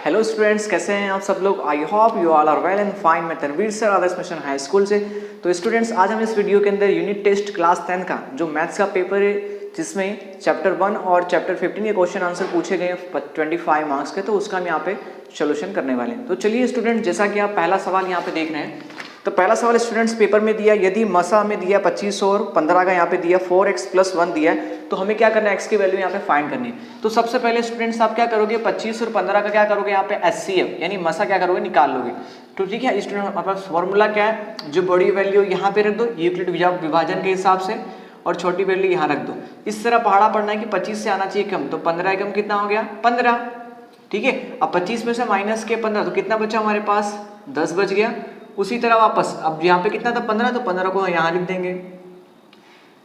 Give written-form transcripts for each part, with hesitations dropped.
Hello students, कैसे हैं आप सब लोग। I hope you all are well and fine. मैं Tanveer sir Adarsh mission high school से। तो स्टूडेंट्स, आज हम इस वीडियो के अंदर यूनिट टेस्ट क्लास 10 का जो मैथ्स का पेपर है, जिसमें चैप्टर 1 और चैप्टर 15 के क्वेश्चन आंसर पूछे गए 25 मार्क्स के, तो उसका हम यहाँ पे सोल्यूशन करने वाले हैं। तो चलिए स्टूडेंट, जैसा कि आप पहला सवाल यहाँ पे देख रहे हैं, तो पहला सवाल स्टूडेंट्स पेपर में दिया, यदि मसा में दिया 25 और 15 का यहाँ पे दिया 4x + 1 दिया है, तो हमें क्या करना है, x की वैल्यू यहाँ पे फाइंड करनी है। तो सबसे पहले स्टूडेंट्स आप क्या करोगे, 25 और 15 का क्या करोगे, यहाँ पे HCF यानी मसा क्या करोगे, निकाल लोगे। तो ठीक है स्टूडेंट, हमारे पास फॉर्मूला क्या है, जो बड़ी वैल्यू यहाँ पे रख दो यूक्लिड विभाजन के हिसाब से, और छोटी वैल्यू यहाँ रख दो। इस तरह पहाड़ा पढ़ना है कि 25 से आना चाहिए कम, तो 15 कम कितना हो गया, 15। ठीक है, अब 25 में से माइनस के 15, तो कितना बचा हमारे पास, 10 बच गया। उसी तरह वापस, अब यहाँ पे कितना था 15, तो 15 को यहाँ लिख देंगे।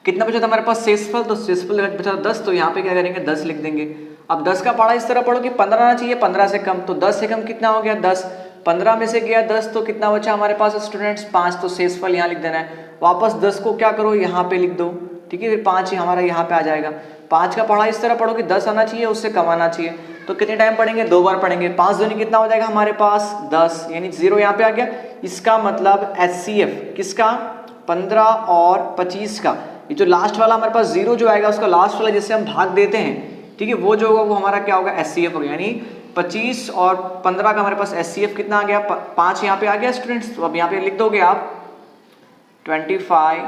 कितना बचा था हमारे पास शेषफल, तो शेषफल बचा 10, तो यहाँ पे क्या करेंगे, 10 लिख देंगे। अब 10 का पढ़ा इस तरह पढ़ो कि 15 आना चाहिए, 15 से कम, तो 10 से कम कितना हो गया, 10। 15 में से गया 10, तो कितना बचा हमारे पास स्टूडेंट्स, 5, तो शेषफल यहाँ लिख देना है। वापस 10 को क्या करो, यहाँ पे लिख दो। ठीक है, फिर 5 ही हमारा यहाँ पे आ जाएगा। 5 का पढ़ा इस तरह पढ़ो कि 10 आना चाहिए, उससे कम आना चाहिए। तो कितने टाइम पढ़ेंगे, 2 बार पढ़ेंगे। 5 दूनी कितना हो जाएगा हमारे पास, 10, यानी 0 यहाँ पे आ गया। इसका मतलब HCF किसका, 15 और 25 का, ये जो लास्ट वाला हमारे पास 0 जो आएगा, उसका लास्ट वाला जिससे हम भाग देते हैं, ठीक है, वो जो होगा वो हमारा क्या होगा, HCF होगा। यानी 25 और 15 का हमारे पास HCF कितना आ गया, 5 यहाँ पे आ गया स्टूडेंट्स। तो अब यहाँ पे लिख दोगे आप 25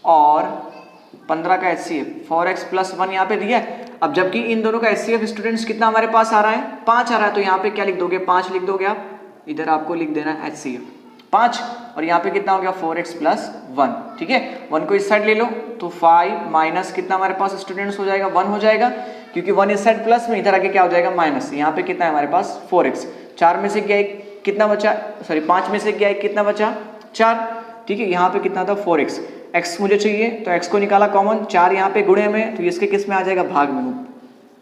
और 15 का HCF, 4x + 1 यहाँ पे दिया है। अब जबकि इन दोनों का HCF स्टूडेंट्स कितना हमारे पास आ रहा है, 5 आ रहा है, तो यहाँ पे क्या लिख दोगे, 5 लिख दोगे आप। इधर आपको लिख देना है HCF 5, और यहाँ पे कितना हो गया, 4x + 1। ठीक है, 1 को इस साइड ले लो, तो 5 माइनस कितना हमारे पास स्टूडेंट्स हो जाएगा, 1 हो जाएगा, क्योंकि 1 इस साइड प्लस में, इधर आके क्या हो जाएगा, माइनस। यहाँ पे कितना है हमारे पास, 4x। 4 में से गया एक कितना बचा, सॉरी 5 में से गया एक कितना बचा, 4। ठीक है, यहाँ पे कितना था, 4x। x मुझे चाहिए, तो x को निकाला कॉमन, 4 यहाँ पे गुणे में, तो इसके किस में आ जाएगा, भाग में।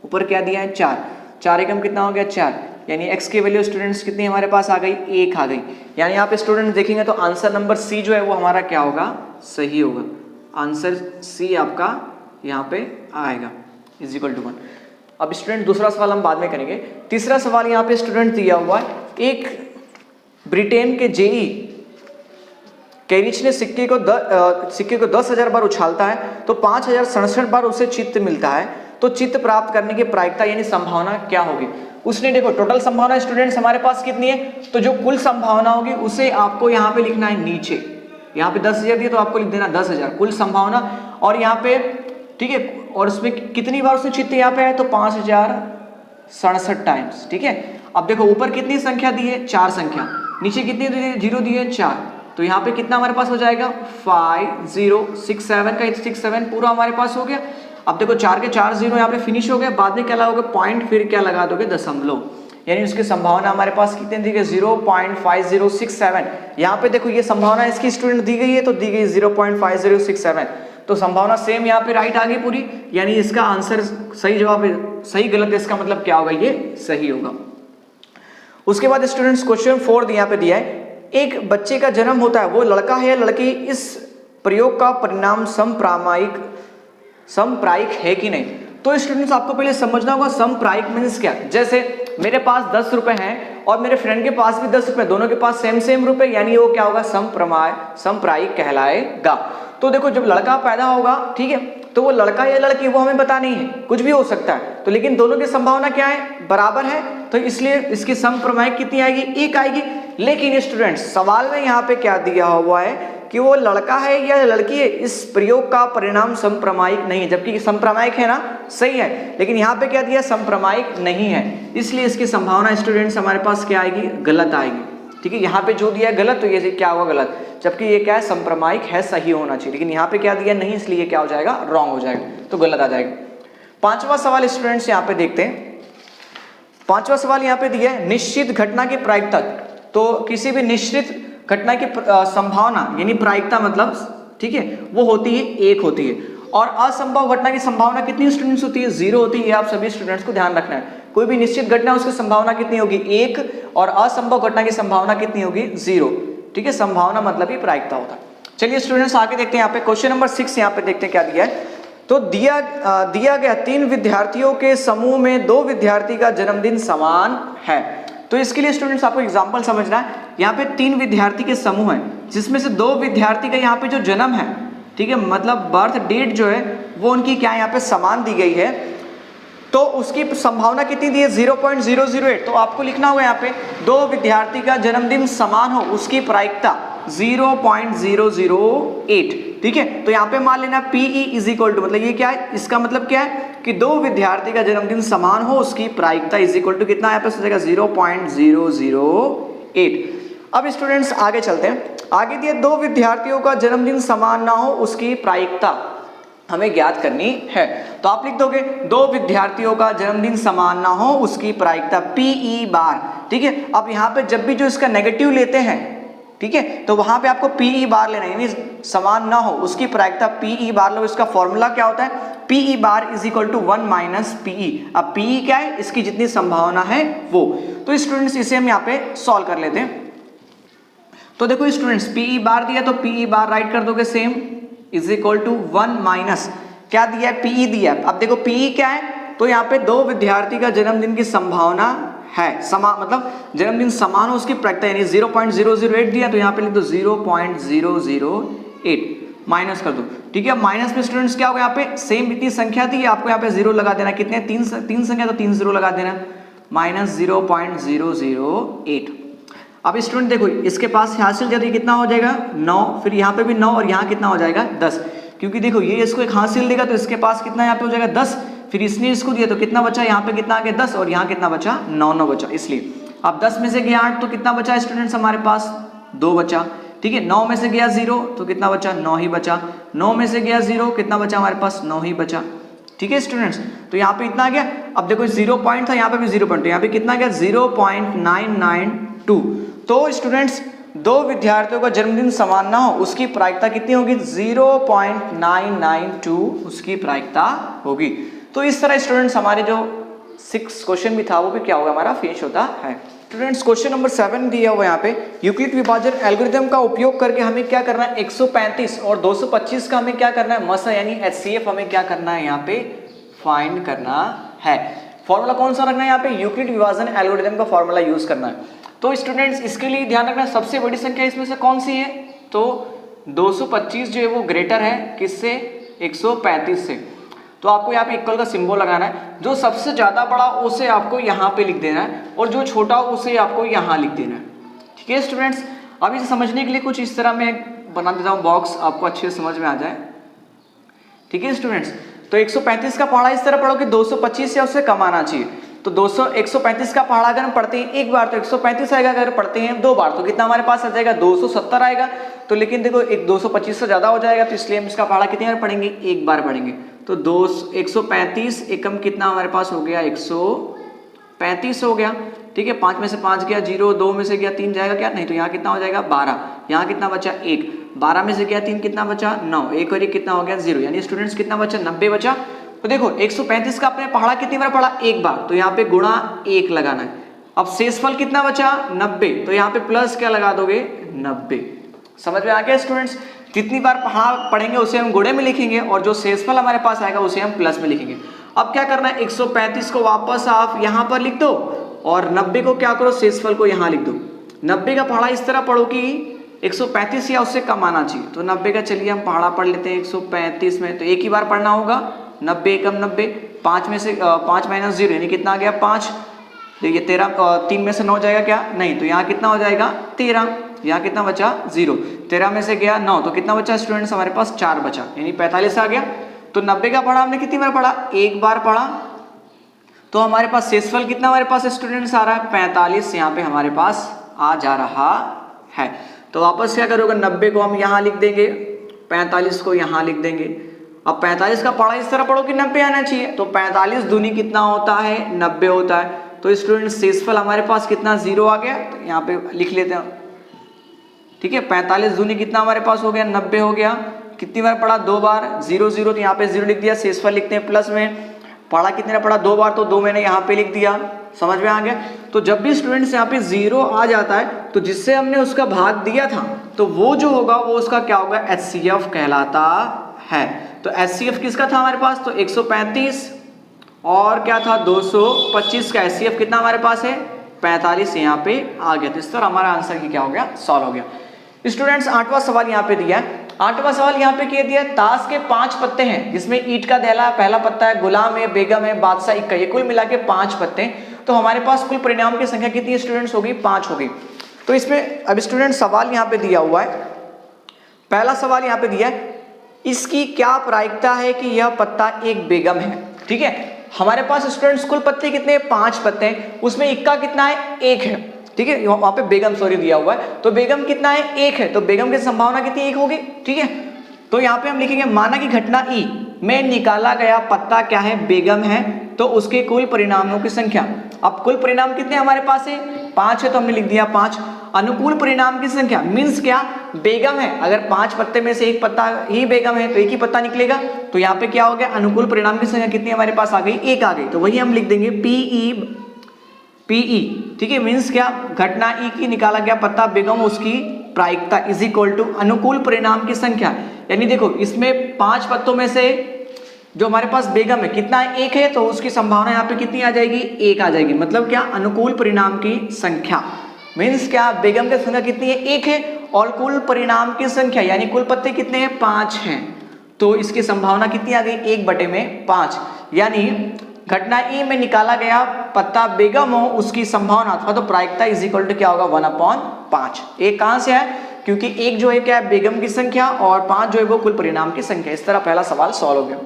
ऊपर क्या दिया है, 4, 4 एकम कितना हो गया, 4, यानी x की वैल्यू स्टूडेंट्स कितनी हमारे पास आ गई, 1 आ गई। यानी यहाँ पे स्टूडेंट देखेंगे तो आंसर नंबर C जो है वो हमारा क्या होगा, सही होगा। आंसर C आपका यहाँ पे आएगा = 1। अब स्टूडेंट दूसरा सवाल हम बाद में करेंगे। तीसरा सवाल यहाँ पे स्टूडेंट दिया हुआ है, एक ब्रिटेन के जेई कैरिच ने सिक्के को 10,000 बार उछालता है, तो 5,067 बार उसे चित्त मिलता है, तो चित्त प्राप्त करने की प्रायिकता यानी संभावना क्या होगी। उसने देखो टोटल संभावना स्टूडेंट्स हमारे पास कितनी है, तो जो कुल संभावना होगी उसे आपको यहाँ पे लिखना है नीचे। यहाँ पे 10,000 दिया, तो आपको लिख देना 10,000 कुल संभावना, और यहाँ पे ठीक है, और उसमें कितनी बार उसने चित्त यहाँ पे है, तो 5,067 टाइम्स। ठीक है, अब देखो ऊपर कितनी संख्या दी है, 4 संख्या, नीचे कितनी 0 दी है, 4, तो यहाँ पे कितना हमारे पास हो जाएगा, 5067 का 67 पूरा हमारे पास हो गया। अब देखो 4 के 4 0 यहाँ पे फिनिश हो गया, बाद में क्या लगाओगे, पॉइंट, फिर क्या लगा दोगे, दशमलव, यानी उसकी संभावना हमारे पास कितनी दी गई, 0.5067। यहाँ पे देखो ये संभावना इसकी स्टूडेंट दी गई है, तो दी गई 0.5067, तो संभावना सेम यहाँ पे राइट आ गई पूरी, यानी इसका आंसर सही जवाब है। सही गलत इसका मतलब क्या होगा, ये सही होगा। उसके बाद स्टूडेंट्स क्वेश्चन 4 यहाँ पे दिया है, एक बच्चे का जन्म होता है, वो लड़का है या लड़की, इस प्रयोग का परिणाम समप्रायिक है कि नहीं। तो स्टूडेंट्स आपको पहले समझना होगा समप्रायिक मीन्स क्या। जैसे मेरे पास 10 रुपए हैं और मेरे फ्रेंड के पास भी 10 रुपए, दोनों के पास सेम रुपए, यानी वो क्या होगा, समप्रायिक कहलाएगा। तो देखो जब लड़का पैदा होगा, ठीक है, तो वो लड़का या लड़की वो हमें पता नहीं है, कुछ भी हो सकता है, तो लेकिन दोनों की संभावना क्या है, बराबर है, तो इसलिए इसकी समप्रमायिक कितनी आएगी, 1 आएगी। लेकिन स्टूडेंट्स सवाल में यहाँ पे क्या दिया हुआ है कि वो लड़का है या लड़की है, इस प्रयोग का परिणाम समप्रमायिक नहीं है, जबकि समप्रमायिक है ना, सही है, लेकिन यहाँ पे क्या दिया, समप्रमायिक नहीं है, इसलिए इसकी संभावना स्टूडेंट्स हमारे पास क्या आएगी, गलत आएगी। ठीक है, यहाँ पे जो दिया है गलत, तो ये क्या होगा, गलत, जबकि ये क्या है, समप्रमायिक है, सही होना चाहिए, लेकिन यहाँ पे क्या दिया नहीं, इसलिए क्या हो जाएगा, रॉन्ग हो जाएगा, तो गलत आ जाएगा। 5वां सवाल स्टूडेंट्स यहाँ पे देखते हैं। 5वां सवाल यहाँ पे दिया है, निश्चित घटना की प्रायिकता, तो किसी भी निश्चित घटना की संभावना यानी प्रायिकता मतलब, ठीक है, वो होती है 1 होती है, और असंभव घटना की संभावना कितनी स्टूडेंट्स होती है, 0 होती है। आप सभी स्टूडेंट्स को ध्यान रखना है, कोई भी निश्चित घटना उसकी संभावना कितनी होगी, 1, और असंभव घटना की संभावना कितनी होगी, 0। ठीक है, संभावना मतलब ही प्रायिकता होता है। चलिए स्टूडेंट्स आगे देखते हैं, यहाँ पे क्वेश्चन नंबर 6 यहाँ पे देखते हैं क्या दिया है। तो दिया गया 3 विद्यार्थियों के समूह में 2 विद्यार्थी का जन्मदिन समान है। तो इसके लिए स्टूडेंट्स आपको एग्जांपल समझना है। यहाँ पे 3 विद्यार्थी के समूह हैं जिसमें से 2 विद्यार्थी का यहाँ पे जो जन्म है, ठीक है, मतलब बर्थ डेट जो है वो उनकी क्या यहाँ पे समान दी गई है। तो उसकी संभावना कितनी दी है? 0.008। तो आपको लिखना होगा यहाँ पे 2 विद्यार्थी का जन्मदिन समान हो, उसकी प्रायिकता 0.008। ठीक है, तो यहाँ पे मान लेना PE इज इक्वल टू, मतलब ये क्या है, इसका मतलब क्या है कि 2 विद्यार्थी का जन्मदिन समान हो, उसकी प्रायिकता इज इक्वल टू कितना यहाँ पे सोचेगा 0.008। अब स्टूडेंट्स आगे चलते हैं। आगे दिए 2 विद्यार्थियों का जन्मदिन समान ना हो, उसकी प्रायिकता हमें ज्ञात करनी है। तो आप लिख दोगे 2 विद्यार्थियों का जन्मदिन समान ना हो, उसकी प्रायिकता PE बार। ठीक है, अब यहाँ पे जब भी जो इसका नेगेटिव लेते हैं, ठीक है, तो वहां पे आपको PE बार लेना है, यानी समान ना हो उसकी प्रायिकता PE बार लो। इसका फॉर्मूला क्या होता है? PE bar is equal to 1 minus PE। अब PE क्या है? इसकी जितनी संभावना है वो। तो स्टूडेंट्स इसे हम यहाँ पे सॉल्व कर लेते हैं। तो देखो स्टूडेंट्स, PE बार दिया तो PE बार राइट कर दोगे same is equal to 1 minus क्या दिया है? PE दिया। अब देखो PE क्या है, तो यहाँ पे 2 विद्यार्थी का जन्मदिन की संभावना है, समान मतलब जन्मदिन समान हो उसकी प्रायिकता, यानी 0.008 दिया तो यहाँ पे लिख दो 0.008 माइनस कर दो। ठीक है, माइनस में स्टूडेंट्स क्या होगा, यहाँ पे सेम इतनी संख्या थी, आपको यहाँ पे 0 लगा देना। कितने? 3 संख्या तो 3 0 लगा देना, माइनस 0.008। अब स्टूडेंट देखो इसके पास हासिल जब कितना हो जाएगा 9, फिर यहाँ पे भी 9 और यहाँ कितना हो जाएगा 10, क्योंकि देखो ये इसको एक हासिल देगा तो इसके पास कितना यहाँ पे हो जाएगा 10, फिर इसने इसको दिया तो कितना बचा, यहाँ पे कितना आ गया 10 और यहाँ कितना बचा 9 बचा। इसलिए अब 10 में से गया 8 तो कितना बचा स्टूडेंट्स हमारे पास 2 बचा। ठीक है, 9 में से गया 0 तो कितना बचा 9 ही बचा। 9 में से गया 0 कितना बचा हमारे पास 9 ही बचा। ठीक है स्टूडेंट्स, तो यहाँ पे इतना आ गया। अब देखो 0 पॉइंट था, यहाँ पे भी 0 पॉइंट, तो यहाँ पे कितना गया 0.992। तो स्टूडेंट्स 2 विद्यार्थियों का जन्मदिन समान ना हो उसकी प्रायिकता कितनी होगी 0.992 उसकी प्रायिकता होगी। तो इस तरह स्टूडेंट्स हमारे जो 6 क्वेश्चन भी था वो भी क्या होगा हमारा फिनिश होता है। स्टूडेंट्स क्वेश्चन नंबर 7 दिया हुआ यहाँ पे, यूक्लिड विभाजन एल्गोरिथम का उपयोग करके हमें क्या करना है 135 और 225 का हमें क्या करना है मसा यानी HCF हमें क्या करना है यहाँ पे फाइंड करना है। फॉर्मूला कौन सा रखना है यहाँ पे, यूक्लिड विभाजन एल्गोरिथम का फॉर्मूला यूज करना है। तो स्टूडेंट्स इसके लिए ध्यान रखना सबसे बड़ी संख्या इसमें से कौन सी है, तो 225 जो है वो ग्रेटर है किससे 135 से। तो आपको यहाँ पे इक्वल का सिंबल लगाना है, जो सबसे ज्यादा बड़ा उसे आपको यहाँ पे लिख देना है और जो छोटा उसे आपको यहाँ लिख देना है। ठीक है स्टूडेंट्स, अब इसे समझने के लिए कुछ इस तरह मैं बना देता हूँ बॉक्स, आपको अच्छे से समझ में आ जाए। ठीक है स्टूडेंट्स, तो 135 का पहाड़ा इस तरह पढ़ो कि 225 या उससे कम आना चाहिए। तो 135 का पहाड़ा अगर हम पढ़ते हैं एक बार तो 135 आएगा, अगर पढ़ते हैं 2 बार तो कितना हमारे पास आ जाएगा 270 आएगा। तो लेकिन देखो एक 225 से ज्यादा हो जाएगा, तो इसलिए हम इसका पहाड़ा कितनी बार पढ़ेंगे, एक बार पढ़ेंगे। तो 135 एकम कितना हमारे पास हो गया 135 हो गया। ठीक है, 5 में से 5 गया 0, 2 में से गया 3 जाएगा क्या, नहीं, तो यहाँ कितना हो जाएगा 12, यहाँ कितना बचा 1, 12 में से गया 3 कितना बचा 9, 1 और 1 कितना हो गया 0, यानी स्टूडेंट्स कितना बचा 90 बचा। तो देखो 135 का अपने पहाड़ा कितनी बार पढ़ा, एक बार, तो यहाँ पे गुणा 1 लगाना है। अब शेषफल कितना बचा 90, तो यहाँ पे प्लस क्या लगा दोगे 90। समझ में आ गया स्टूडेंट्स, कितनी बार पहाड़ पढ़ेंगे उसे हम गुणे में लिखेंगे और जो शेषफल हमारे पास आएगा उसे हम प्लस में लिखेंगे। अब क्या करना है 135 को वापस आप यहाँ पर लिख दो और 90 को क्या करो शेषफल को यहाँ लिख दो। 90 का पहाड़ा इस तरह पढ़ो कि 135 या उससे कम आना चाहिए। तो 90 का चलिए हम पहाड़ा पढ़ लेते हैं 135 में, तो एक ही बार पढ़ना होगा 90 एकम 90, 5 में से 5 माइनस 0 यानी कितना आ गया 5, देखिए 13, 3 में से 9 जाएगा क्या, नहीं, तो यहाँ कितना हो जाएगा 13, यहाँ कितना बचा 0, 13 में से गया 9 तो कितना बचा स्टूडेंट्स हमारे पास 4 बचा, यानी 45 आ गया। तो 90 का पढ़ा हमने कितनी बार पढ़ा, एक बार पढ़ा, तो हमारे पास शेषफल कितना हमारे पास स्टूडेंट्स आ रहा है 45, यहाँ पे हमारे पास आ जा रहा है। तो वापस क्या करोगे 90 को हम यहाँ लिख देंगे, 45 को यहाँ लिख देंगे। अब 45 का पढ़ा इस तरह पढ़ो कि 90 आना चाहिए, तो 45 दूनी कितना होता है 90 होता है। तो स्टूडेंट शेषफल हमारे पास कितना 0 आ गया, तो यहाँ पे लिख लेते हैं। ठीक है, 45 दूनी कितना हमारे पास हो गया 90 हो गया। कितनी बार पढ़ा 2 बार, 0 0 तो यहाँ पे 0 लिख दिया, शेषफल लिखते हैं प्लस में। पढ़ा कितने ने पढ़ा 2 बार, तो 2 मैंने यहाँ पे लिख दिया। समझ में आ गया। तो जब भी स्टूडेंट्स यहाँ पे 0 आ जाता है तो जिससे हमने उसका भाग दिया था तो वो जो होगा वो उसका क्या होगा HCF कहलाता है। तो HCF किसका था हमारे पास, तो 135 और क्या था 225 का HCF कितना हमारे पास है 45 यहाँ पे आ गया। तो इस तरह हमारा आंसर की क्या हो गया, सॉल्व हो गया। स्टूडेंट्स 8वां सवाल यहाँ पे दिया है। 8वां सवाल यहाँ पे क्या दिया है, ताश के 5 पत्ते हैं जिसमें ईंट का दहला पहला पत्ता है, गुलाम है, बेगम है, बादशाह, इक्का, ये कुल मिला के 5 पत्ते हैं। तो हमारे पास कुल परिणाम की संख्या कितनी है स्टूडेंट्स, होगी 5 होगी। तो इसमें अब स्टूडेंट सवाल यहाँ पे दिया हुआ है, पहला सवाल यहाँ पे दिया है, इसकी क्या प्रायिकता है कि यह पत्ता एक बेगम है। ठीक है, हमारे पास स्टूडेंट्स कुल पत्ते कितने हैं, 5 पत्ते हैं, उसमें इक्का कितना है, 1 है। ठीक है, वहां पे बेगम सॉरी दिया हुआ है, तो बेगम कितना है, 1 है, तो बेगम की संभावना कितनी 1 होगी। ठीक है, तो यहाँ पे हम लिखेंगे माना कि घटना ई में निकाला गया पत्ता क्या है, बेगम है, तो उसके कुल परिणामों की संख्या। अब कुल परिणाम कितने हमारे पास है, 5 है, तो हमने लिख दिया 5। अनुकूल परिणाम की संख्या मीन्स क्या, बेगम है, अगर 5 पत्ते में से एक पत्ता ही बेगम है तो एक ही पत्ता निकलेगा। तो यहाँ पे क्या हो गया, अनुकूल परिणाम की संख्या कितनी हमारे पास आ गई, 1 आ गई। तो वही हम लिख देंगे पीई। ठीक है, मीन्स क्या, घटना ई की निकाला गया पत्ता बेगम, उसकी प्रायिकता इज इक्वल टू अनुकूल परिणाम की संख्या। यानी देखो इसमें 5 पत्तों में से जो हमारे पास बेगम है कितना है, 1 है, तो उसकी संभावना यहाँ पे कितनी आ जाएगी, 1 आ जाएगी। मतलब क्या, अनुकूल परिणाम की संख्या मीन्स क्या, बेगम की संख्या कितनी है, 1 है, और कुल परिणाम की संख्या यानी कुल पत्ते कितने हैं, 5 हैं, तो इसकी संभावना कितनी आ गई, 1/5। यानी घटना ई में निकाला गया पत्ता बेगम हो उसकी संभावना अथवा तो प्रायिकता इज इक्वल टू क्या होगा, 1/5। एक कहां से है, क्योंकि एक जो है क्या है बेगम की संख्या और 5 जो है वो कुल परिणाम की संख्या। इस तरह पहला सवाल सॉल्व हो गया।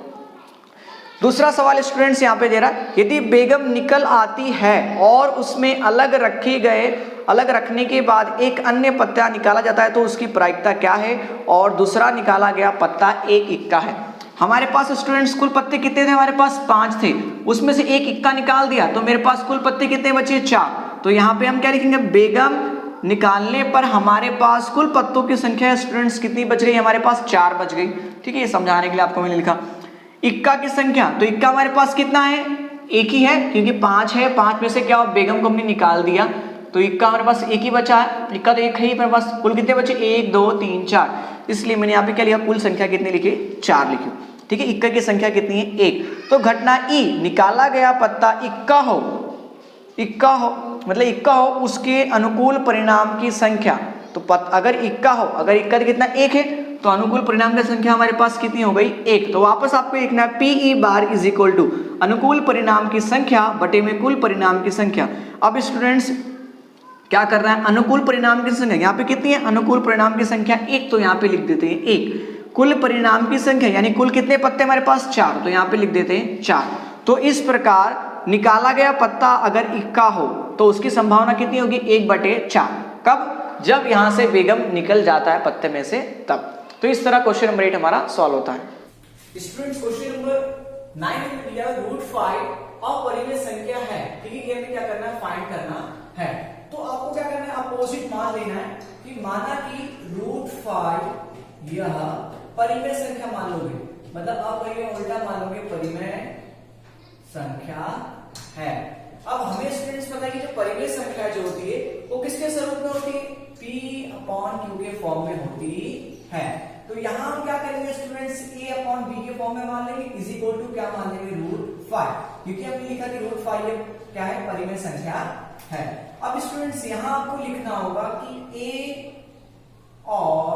दूसरा सवाल स्टूडेंट्स यहाँ पे दे रहा है, यदि बेगम निकल आती है और उसमें अलग रखने के बाद एक अन्य पत्ता निकाला जाता है तो उसकी प्रायिकता क्या है, और दूसरा निकाला गया पत्ता एक इक्का है। हमारे पास स्टूडेंट्स कुल पत्ते कितने थे, हमारे पास 5 थे, उसमें से एक इक्का निकाल दिया तो मेरे पास कुल पत्ते कितने बचे, 4। तो यहाँ पे हम क्या लिखेंगे, बेगम निकालने पर हमारे पास कुल पत्तों की संख्या स्टूडेंट्स कितनी बच गई, हमारे पास 4 बच गई। ठीक है, ये समझाने के लिए आपको मैंने लिखा। इक्का की संख्या, तो इक्का हमारे पास कितना है, 1 ही है, क्योंकि 5 है, 5 में से क्या हो, बेगम को हमने निकाल दिया, तो इक्का हमारे पास 1 ही बचा है, इक्का तो 1 है ही, मेरे पास कुल कितने बचे, 1 2 3 4, इसलिए मैंने यहाँ पे क्या लिखा, कुल संख्या कितनी लिखी, 4 लिखी। ठीक है, इक्का की संख्या कितनी है, 1। तो घटना ई निकाला गया पत्ता इक्का हो मतलब इक्का हो उसके अनुकूल परिणाम की संख्या। तो अगर इक्का कितना 1 है तो अनुकूल परिणाम की संख्या हमारे पास कितनी हो गई, 1। तो वापस आपको लिखना है PE bar is equal to अनुकूल परिणाम की संख्या बटे में कुल परिणाम की संख्या। अब स्टूडेंट्स क्या कर रहा है, अनुकूल परिणाम की संख्या यहाँ पे कितनी है, अनुकूल परिणाम की संख्या 1, तो यहाँ पे लिख देते हैं 1। कुल परिणाम की संख्या यानी कुल कितने पत्ते हमारे पास, 4, तो यहाँ पे लिख देते हैं 4। तो इस प्रकार निकाला गया पत्ता अगर इक्का हो तो उसकी संभावना कितनी होगी, 1/4। कब, जब यहां से बेगम निकल जाता है पत्ते में से तब। तो इस तरह क्वेश्चन नंबर 8 हमारा सॉल्व होता है। स्टूडेंट्स क्वेश्चन नंबर 9 में दिया √5 अपरिमेय संख्या है। ठीक है, हमें क्या करना है, फाइंड करना है। तो आपको क्या करना है, अपोजिट मान लेना है कि माना कि √5 यह परिमेय संख्या मान लोगे, मतलब अपरिमेय उल्टा मान लोगे, परिमेय संख्या है। अब हमें स्टूडेंट्स पता है कि जो परिमेय संख्या जो होती है वो किसके स्वरूप में होती है, P/Q के फॉर्म में होती है। तो यहां हम क्या करेंगे स्टूडेंट्स, A/B के फॉर्म में मान लेंगे इज इक्वल टू क्या मान लेंगे, √5, क्योंकि हमने लिखा कि √5 ये क्या है, परिमेय संख्या है। अब स्टूडेंट्स यहां आपको लिखना होगा कि A और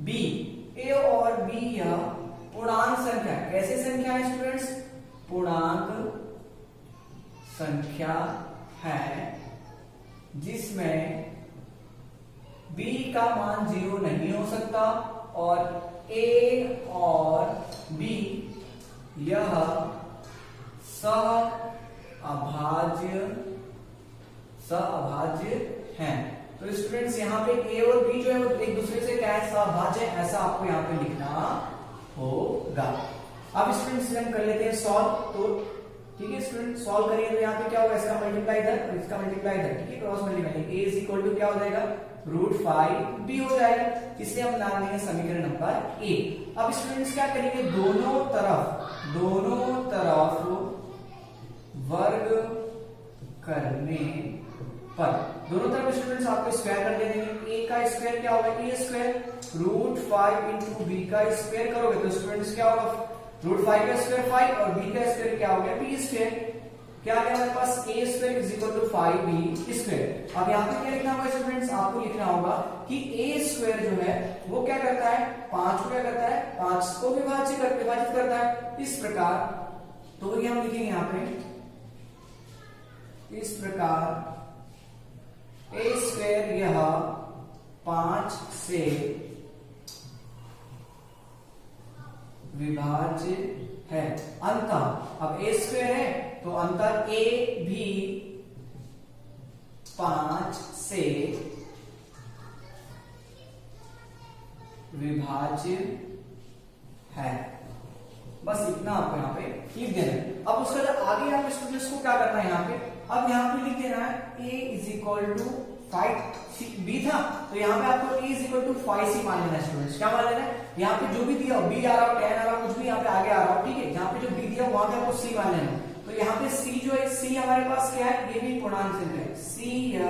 B यह पूर्णांक संख्या, कैसे संख्या है स्टूडेंट्स, पूर्णांक संख्या है जिसमें b का मान 0 नहीं हो सकता और a और b यह सअभाज्य हैं। तो स्टूडेंट्स यहाँ पे a और b जो है वो एक दूसरे से क्या है, सअभाज्य, ऐसा आपको यहाँ पे लिखना होगा। अब स्टूडेंट्स हम कर लेते हैं सॉल्व। तो ठीक है स्टूडेंट, सॉल्व करिए तो यहाँ पे क्या होगा, इसका मल्टीप्लाई इधर और इसका मल्टीप्लाई इधर। ठीक है, cross multiply, a is equal to क्या हो जाएगा, √5b हो जाएगा, इसलिए हम नाम देंगे समीकरण नंबर a। अब स्टूडेंट्स क्या करेंगे, दोनों तरफ वर्ग करने पर दोनों तरफ स्टूडेंट्स आपको स्क्वायर कर देंगे। ए का स्क्वायर क्या होगा, ए स्क्वायर रूट 5 इंटू बी का स्क्वायर करोगे तो स्टूडेंट्स क्या होगा, रूट 5 का स्क्वायर 5 और बी का स्क्वायर क्या हो गया, बी स्क्वायर। क्या आ गया हमारे पास, a square is equal to 5b square. अब यहाँ पे क्या लिखना होगा स्टूडेंट्स, आपको लिखना होगा कि ए स्क्वायर जो है वो क्या करता है, 5 को क्या करता है, 5 को विभाजित करता है इस प्रकार। तो ये हम लिखेंगे यहाँ पे इस प्रकार ए स्क्वायर यह 5 से विभाज्य है। अंतः अब ए स्क्वायर है तो अंतर ए भी 5 से विभाज्य है। बस इतना आपको यहाँ पे लिख देना है। अब उसके बाद आगे आप स्टूडेंट्स को क्या करना है यहाँ पे, अब यहाँ पे लिख देना है a is equal to 5b था तो यहाँ पे आपको a is equal to 5c मान लेना है स्टूडेंट्स। क्या मान लेना है, यहाँ पे जो भी दिया हो b आ रहा हो 10 आ रहा हो कुछ भी यहाँ पे आगे आ रहा हो, ठीक है, जहाँ पे जो b दिया वहां पे आपको c मान लेना है। तो यहाँ पे c जो है, c हमारे पास क्या है, ये भी पूर्णांक संख्या है, c या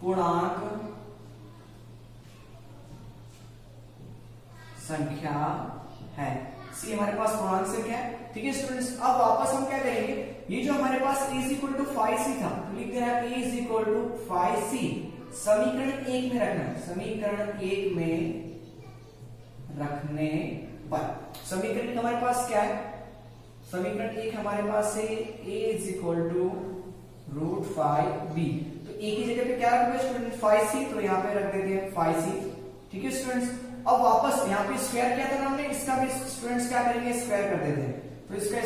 पूर्णांक संख्या है, c हमारे पास पूर्णांक संख्या है। ठीक है स्टूडेंट्स, अब वापस हम क्या करेंगे, ये जो हमारे पास a is equal to 5c था तो लिख देना है a is equal to 5c समीकरण 1 में रखना है, समीकरण 1 में रखने पर समीकरण हमारे पास क्या है, समीकरण 1 हमारे पास है a is equal to root 5b। तो a की जगह पे क्या रखोगे स्टूडेंट, 5c, तो यहाँ पे रख देते हैं 5c। ठीक है स्टूडेंट्स, अब वापस यहाँ पे स्क्वायर किया था हमने, इसका भी स्टूडेंट्स क्या करेंगे, स्क्वायर कर देते हैं। तो इसका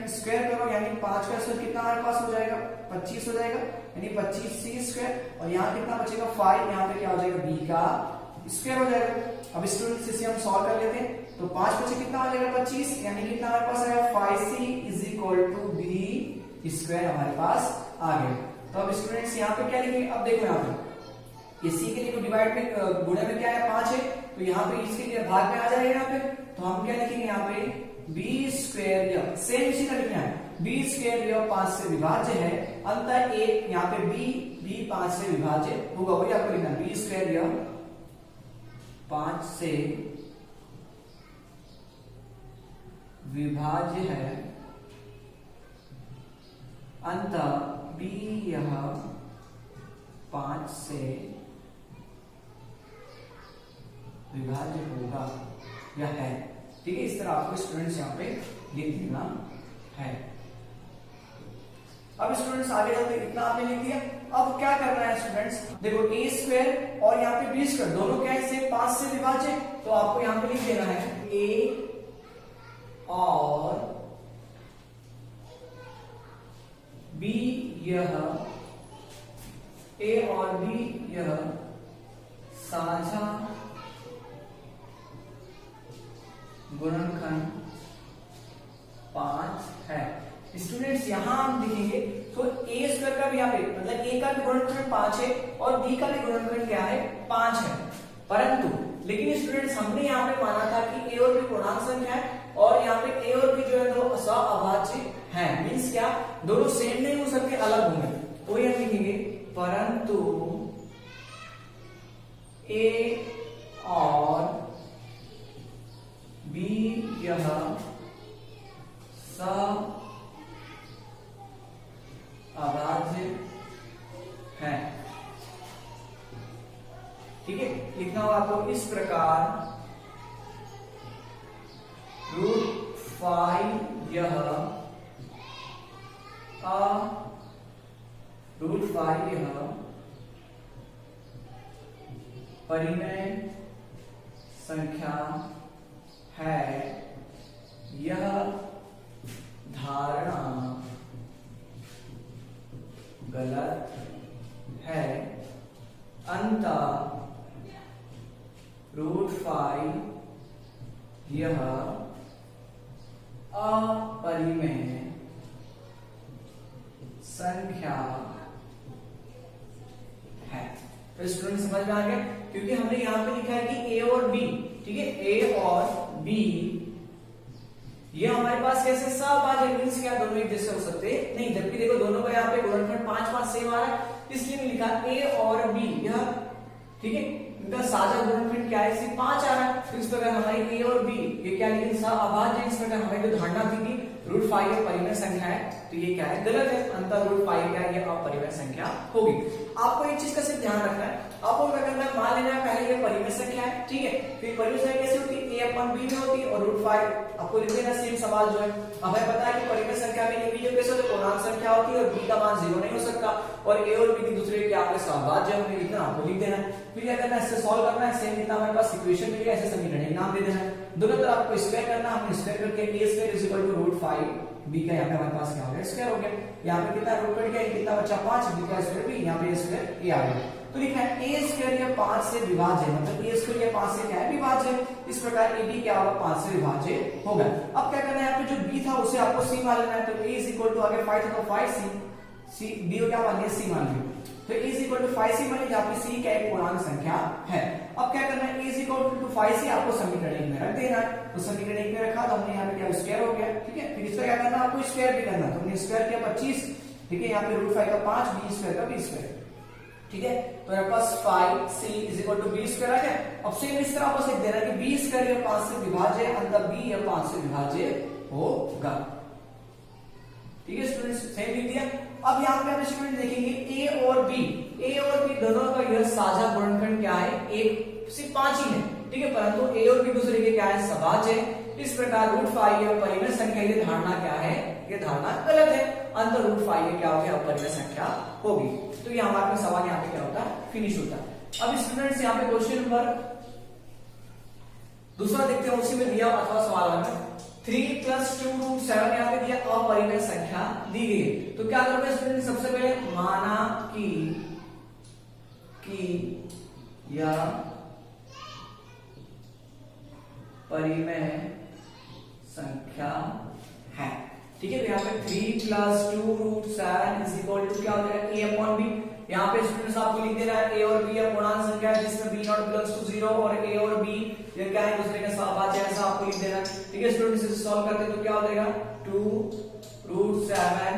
स्क्वायर करो यानी 5 का स्क्वायर कितना हमारे पास हो जाएगा, 25 हो जाएगा, यानी 25c स्क्वायर, और यहाँ कितना बचेगा 5, यहाँ पे क्या हो जाएगा b का स्क्वायर हो जाएगा। अब स्टूडेंट्स इसे हम सॉल्व कर लेते हैं तो 5 बचे कितना हो जाएगा 25, यानी कितना हमारे पास आएगा 5c is equal to b square हमारे पास आ गया। तो अब स्टूडेंट्स यहाँ पे क्या लिखेंगे, अब देखो यहाँ पे इसी के लिए डिवाइड में गुणे में क्या है 5 है तो यहाँ पे इसके लिए भाग में आ जाएगा यहाँ पे, तो हम क्या लिखेंगे यहाँ पे b स्क्वायर या सेम इसी का लिखना है, b स्क्वायर या 5 से विभाज्य है, अंतर एक यहाँ पे b 5 से विभाज्य होगा, वही आपको लिखना है, b स्क्वायर या 5 से विभाज्य है, अंतर b यह 5 से विभाज्य होगा या है। ठीक है, इस तरह आपको स्टूडेंट्स यहाँ पे लिख देना है। अब स्टूडेंट्स आगे चलते, इतना आपने लिख दिया। अब क्या करना है स्टूडेंट्स, देखो a स्क्वायर और यहाँ पे b स्क्वायर दोनों क्या है, 5 से विभाज्य, तो आपको यहाँ पे लिख देना है a और b यह a और b यह साझा गुणनखंड 5 है। स्टूडेंट्स यहां हम देखेंगे तो a स्क्वायर का भी यहाँ पे मतलब a का भी गुणनखंड 5 है और b का भी गुणनखंड क्या है 5 है, परंतु लेकिन स्टूडेंट्स हमने यहाँ पे माना था कि a और b पूर्णांक संख्या है और यहाँ पे a और b जो है दो अभाज्य है, मीन्स क्या दोनों सेम नहीं हो सकते, अलग होंगे। तो ये लिखेंगे परंतु a और b यह अभाज्य है। ठीक है, लिखना होगा आपको इस प्रकार रूट 5 यह परिमेय संख्या है, यह धारणा गलत है, अंतः रूट 5 यह अपरिमेय संख्या है। तो स्टूडेंट समझ में आ गया, क्योंकि हमने यहां पे लिखा है कि a और b, ठीक है, a और b ये हमारे पास कैसे सहभाज्य, मींस क्या दोनों एक जैसे हो सकते नहीं, जबकि देखो दोनों का यहाँ पे गुणनखंड 5 5 सेम आ रहा है, इसलिए मैंने लिखा ए और बी, यह ठीक है इनका साझा गुणनखंड क्या है, सिर्फ 5 आ रहा है। तो इस प्रकार हमारी ए और बी ये क्या है, अभाज्य है। इस प्रकार हमारी जो धारणा थी कि √5 ये परिमेय संख्या है, तो ये क्या है, गलत है। अंतर √5 क्या है, ये अपरिमेय संख्या होगी। आपको एक चीज का सिर्फ ध्यान रखना है, आपको क्या करना है, मान लेना है पहले ये परिमेय संख्या है, ठीक है, फिर परिमेय संख्या कैसे होती है, a/b में होती है और √5 आपको लिख देना सेम सवाल जो है। अब हमें पता है कि परिमेय संख्या में a b जो कैसे होती है, पूर्णांक संख्या होती है और b का मान 0 नहीं हो सकता, और a और b दूसरे के आपके सहभाज्य होंगे, इतना आपको लिख देना है। फिर क्या करना है, इससे सॉल्व करना है, सेम जितना हमारे पास इक्वेशन मिलेगा ऐसे समीकरण का नाम दे देना है। दोनों तरफ आपको स्क्वायर करना, हमने स्क्वायर करके a² = √5, b का यहाँ पे हमारे पास क्या हो गया, स्क्वायर हो गया। यहाँ पे कितना √5 क्या है, कितना बचा 5, b का स्क्वायर b, यहाँ पे स्क्वायर a आ गया। तो लिखा है a² या 5 से विभाज्य है, मतलब a² या 5 से क्या है, विभाज्य है। इस प्रकार ab क्या होगा, 5 से विभाज्य होगा। अब क्या करना है, यहाँ पे जो b था उसे आपको c मान लेना है। तो a आगे 5 था तो 5c, b को क्या मान लिया, c मान लिया। तो a 5c मान लीजिए, जहाँ पे c क्या एक पूर्णांक संख्या है। अब क्या करना है, a 5c आपको समीकरण 1 में रख देना है। तो समीकरण 1 में रखा तो हमने यहाँ पे क्या स्क्वायर हो गया, ठीक है। फिर इसका क्या करना, आपको स्क्वायर भी करना, तो हमने स्क्वायर किया 25, ठीक है। यहाँ पे √5 का 5, b² का b², ठीक है। तो यहाँ पास 5c = b² आ गया। अब सेम इस तरह आपको लिख देना कि b² या 5 से विभाज्य है, अंतर b या 5 से विभाज्य होगा, ठीक है स्टूडेंट्स, सेम लिख दिया। अब यहाँ पे आप स्टूडेंट देखेंगे a और b दोनों का यह साझा गुणनखंड क्या है, एक सिर्फ 5 ही है, ठीक है, परंतु a और b दूसरे के क्या है, सहभाज्य है। इस प्रकार √5 या परिमेय संख्या, ये धारणा क्या है, ये धारणा गलत है। अंतर √5 ये क्या हो गया, अपरिमेय संख्या होगी। तो ये हमारे पास सवाल यहाँ पे क्या होता है, फिनिश होता है। अब स्टूडेंट्स यहाँ पे क्वेश्चन नंबर दूसरा देखते हैं, उसी में दिया अथवा सवाल में 3 + 2√7 यहाँ पे दिया अपरिमेय संख्या दी गई है। तो क्या करोगे स्टूडेंट, सबसे पहले माना कि यह परिमेय संख्या है, ठीक है। तो यहाँ पे 3 + 2√7 = क्या हो जाएगा, a/b। यहाँ पे स्टूडेंट्स आपको लिख देना है a और b या पूर्णांक संख्या है, जिसमें b0 = 0 और a और b ये क्या है, दूसरे के सहभाज्य है, ऐसा आपको लिख देना है, ठीक है स्टूडेंट्स। इसे सॉल्व करते हैं तो क्या हो जाएगा, 2√7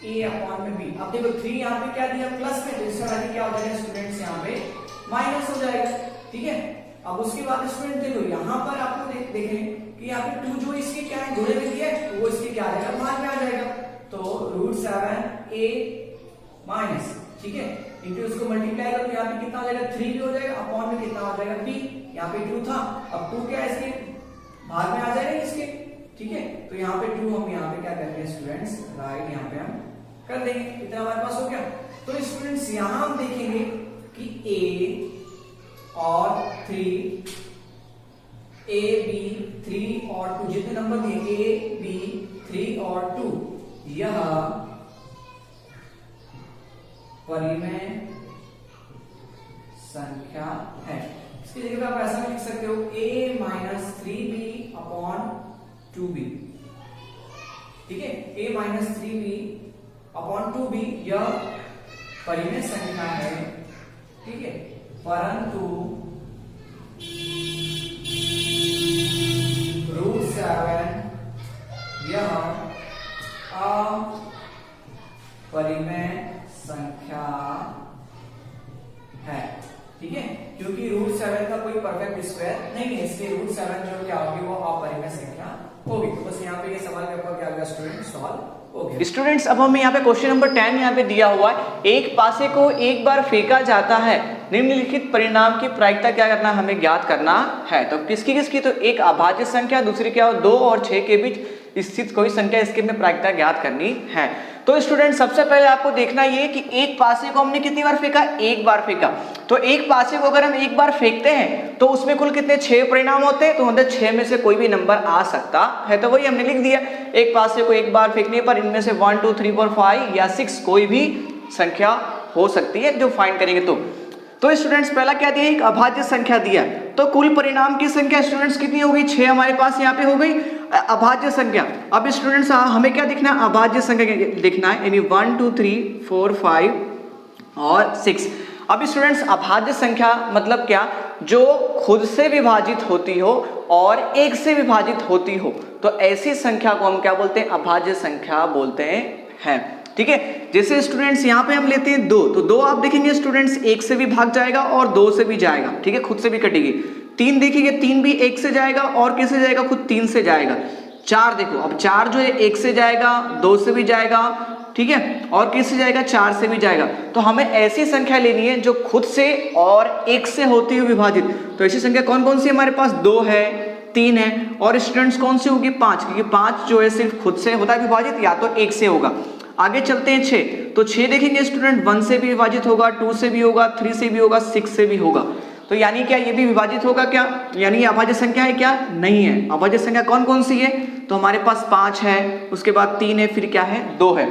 a/b। अब देखो 3 यहाँ पे क्या दिया, प्लस में, तो इसका वैल्यू क्या हो जाएगा स्टूडेंट्स, यहाँ पे माइनस हो जाएगा, ठीक है। अब उसके बाद स्टूडेंट देखो यहाँ पर आपको देखें कि यहाँ पे 2 जो इसके क्या है, गुणे में दिया है, तो वो इसके क्या आ जाएगा, भाग में आ जाएगा। तो √7a-, ठीक है, इंटू उसको मल्टीप्लाई करो, यहाँ पे कितना हो जाएगा, 3 भी हो जाएगा, अपॉन में कितना हो जाएगा, b। यहाँ पे 2 था, अब 2 क्या है, इसके भाग में आ जाएगा इसके, ठीक है। तो यहाँ पे 2 हम यहाँ पे क्या करते हैं स्टूडेंट्स, राइट यहाँ पे हम कर देंगे, इतना हमारे पास हो गया। तो स्टूडेंट्स यहाँ हम देखेंगे कि a और 3, a b 3 और 2 जितने नंबर दिए a b 3 और 2, यह परिमेय संख्या है। इसकी जगह आप ऐसा लिख सकते हो a - 3b/2b, ठीक है। a - 3b/2b यह परिमेय संख्या है, ठीक है, परंतु √7 यह अपरिमेय संख्या है, ठीक है, क्योंकि √7 का कोई परफेक्ट स्क्वायर नहीं है, इसलिए √7 जो क्या होगी वो अपरिमेय संख्या होगी। तो बस यहाँ पे ये सवाल आपका क्या होगा स्टूडेंट, सॉल्व हो गया। स्टूडेंट्स अब हमें यहाँ पे क्वेश्चन नंबर 10 यहाँ पे दिया हुआ है, एक पासे को एक बार फेंका जाता है, निम्नलिखित परिणाम की प्रायिकता क्या करना हमें ज्ञात करना है। तो किसकी, तो एक अभाज्य संख्या, दूसरी क्या हो, 2 और 6 के बीच स्थित कोई संख्या, इसकी हमें प्रायिकता ज्ञात करनी है। तो स्टूडेंट सबसे पहले आपको देखना ये कि एक पासे को हमने कितनी बार फेंका, एक बार फेंका। तो एक पासे को अगर हम एक बार फेंकते हैं तो उसमें कुल कितने 6 परिणाम होते हैं, तो मतलब 6 में से कोई भी नंबर आ सकता है। तो वही हमने लिख दिया, एक पासे को एक बार फेंकने पर इनमें से 1 2 3 4 5 या 6 कोई भी संख्या हो सकती है जो फाइंड करेंगे। तो स्टूडेंट्स पहला क्या दिया, एक अभाज्य संख्या दिया, तो कुल परिणाम की संख्या स्टूडेंट्स कितनी हो गई, 6 हमारे पास यहाँ पे हो गई अभाज्य संख्या। अब स्टूडेंट्स हमें क्या दिखना है, अभाज्य संख्या लिखना है, यानी 1 2 3 4 5 और 6। अब स्टूडेंट्स अभाज्य संख्या मतलब क्या, जो खुद से विभाजित होती हो और 1 से विभाजित होती हो, तो ऐसी संख्या को हम क्या बोलते हैं, अभाज्य संख्या बोलते हैं। ठीक है। जैसे स्टूडेंट्स यहाँ पे हम लेते हैं 2, तो 2 आप देखेंगे स्टूडेंट्स 1 से भी भाग जाएगा और 2 से भी जाएगा, ठीक है, खुद से भी कटेगी। 3 देखेंगे 3 भी 1 से जाएगा और किससे जाएगा, खुद 3 से जाएगा। 4 देखो, अब 4 जो है 1 से जाएगा, 2 से भी जाएगा, ठीक है, और किससे जाएगा, 4 से भी जाएगा। तो हमें ऐसी संख्या लेनी है जो खुद से और 1 से होती हुई विभाजित। तो ऐसी संख्या कौन कौन सी हमारे पास, 2 है, 3 है, और स्टूडेंट्स कौन सी होगी, 5, क्योंकि 5 जो है सिर्फ खुद से होता है विभाजित या तो 1 से होगा। आगे चलते हैं 6, तो 6 देखेंगे स्टूडेंट 1 से भी विभाजित होगा, 2 से भी होगा, 3 से भी होगा, 6 से भी होगा। तो यानी क्या ये भी विभाजित होगा क्या, यानी ये अभाज्य संख्या है क्या, नहीं है। अभाज्य संख्या कौन कौन सी है, तो हमारे पास 5 है, उसके बाद 3 है, फिर क्या है, 2 है।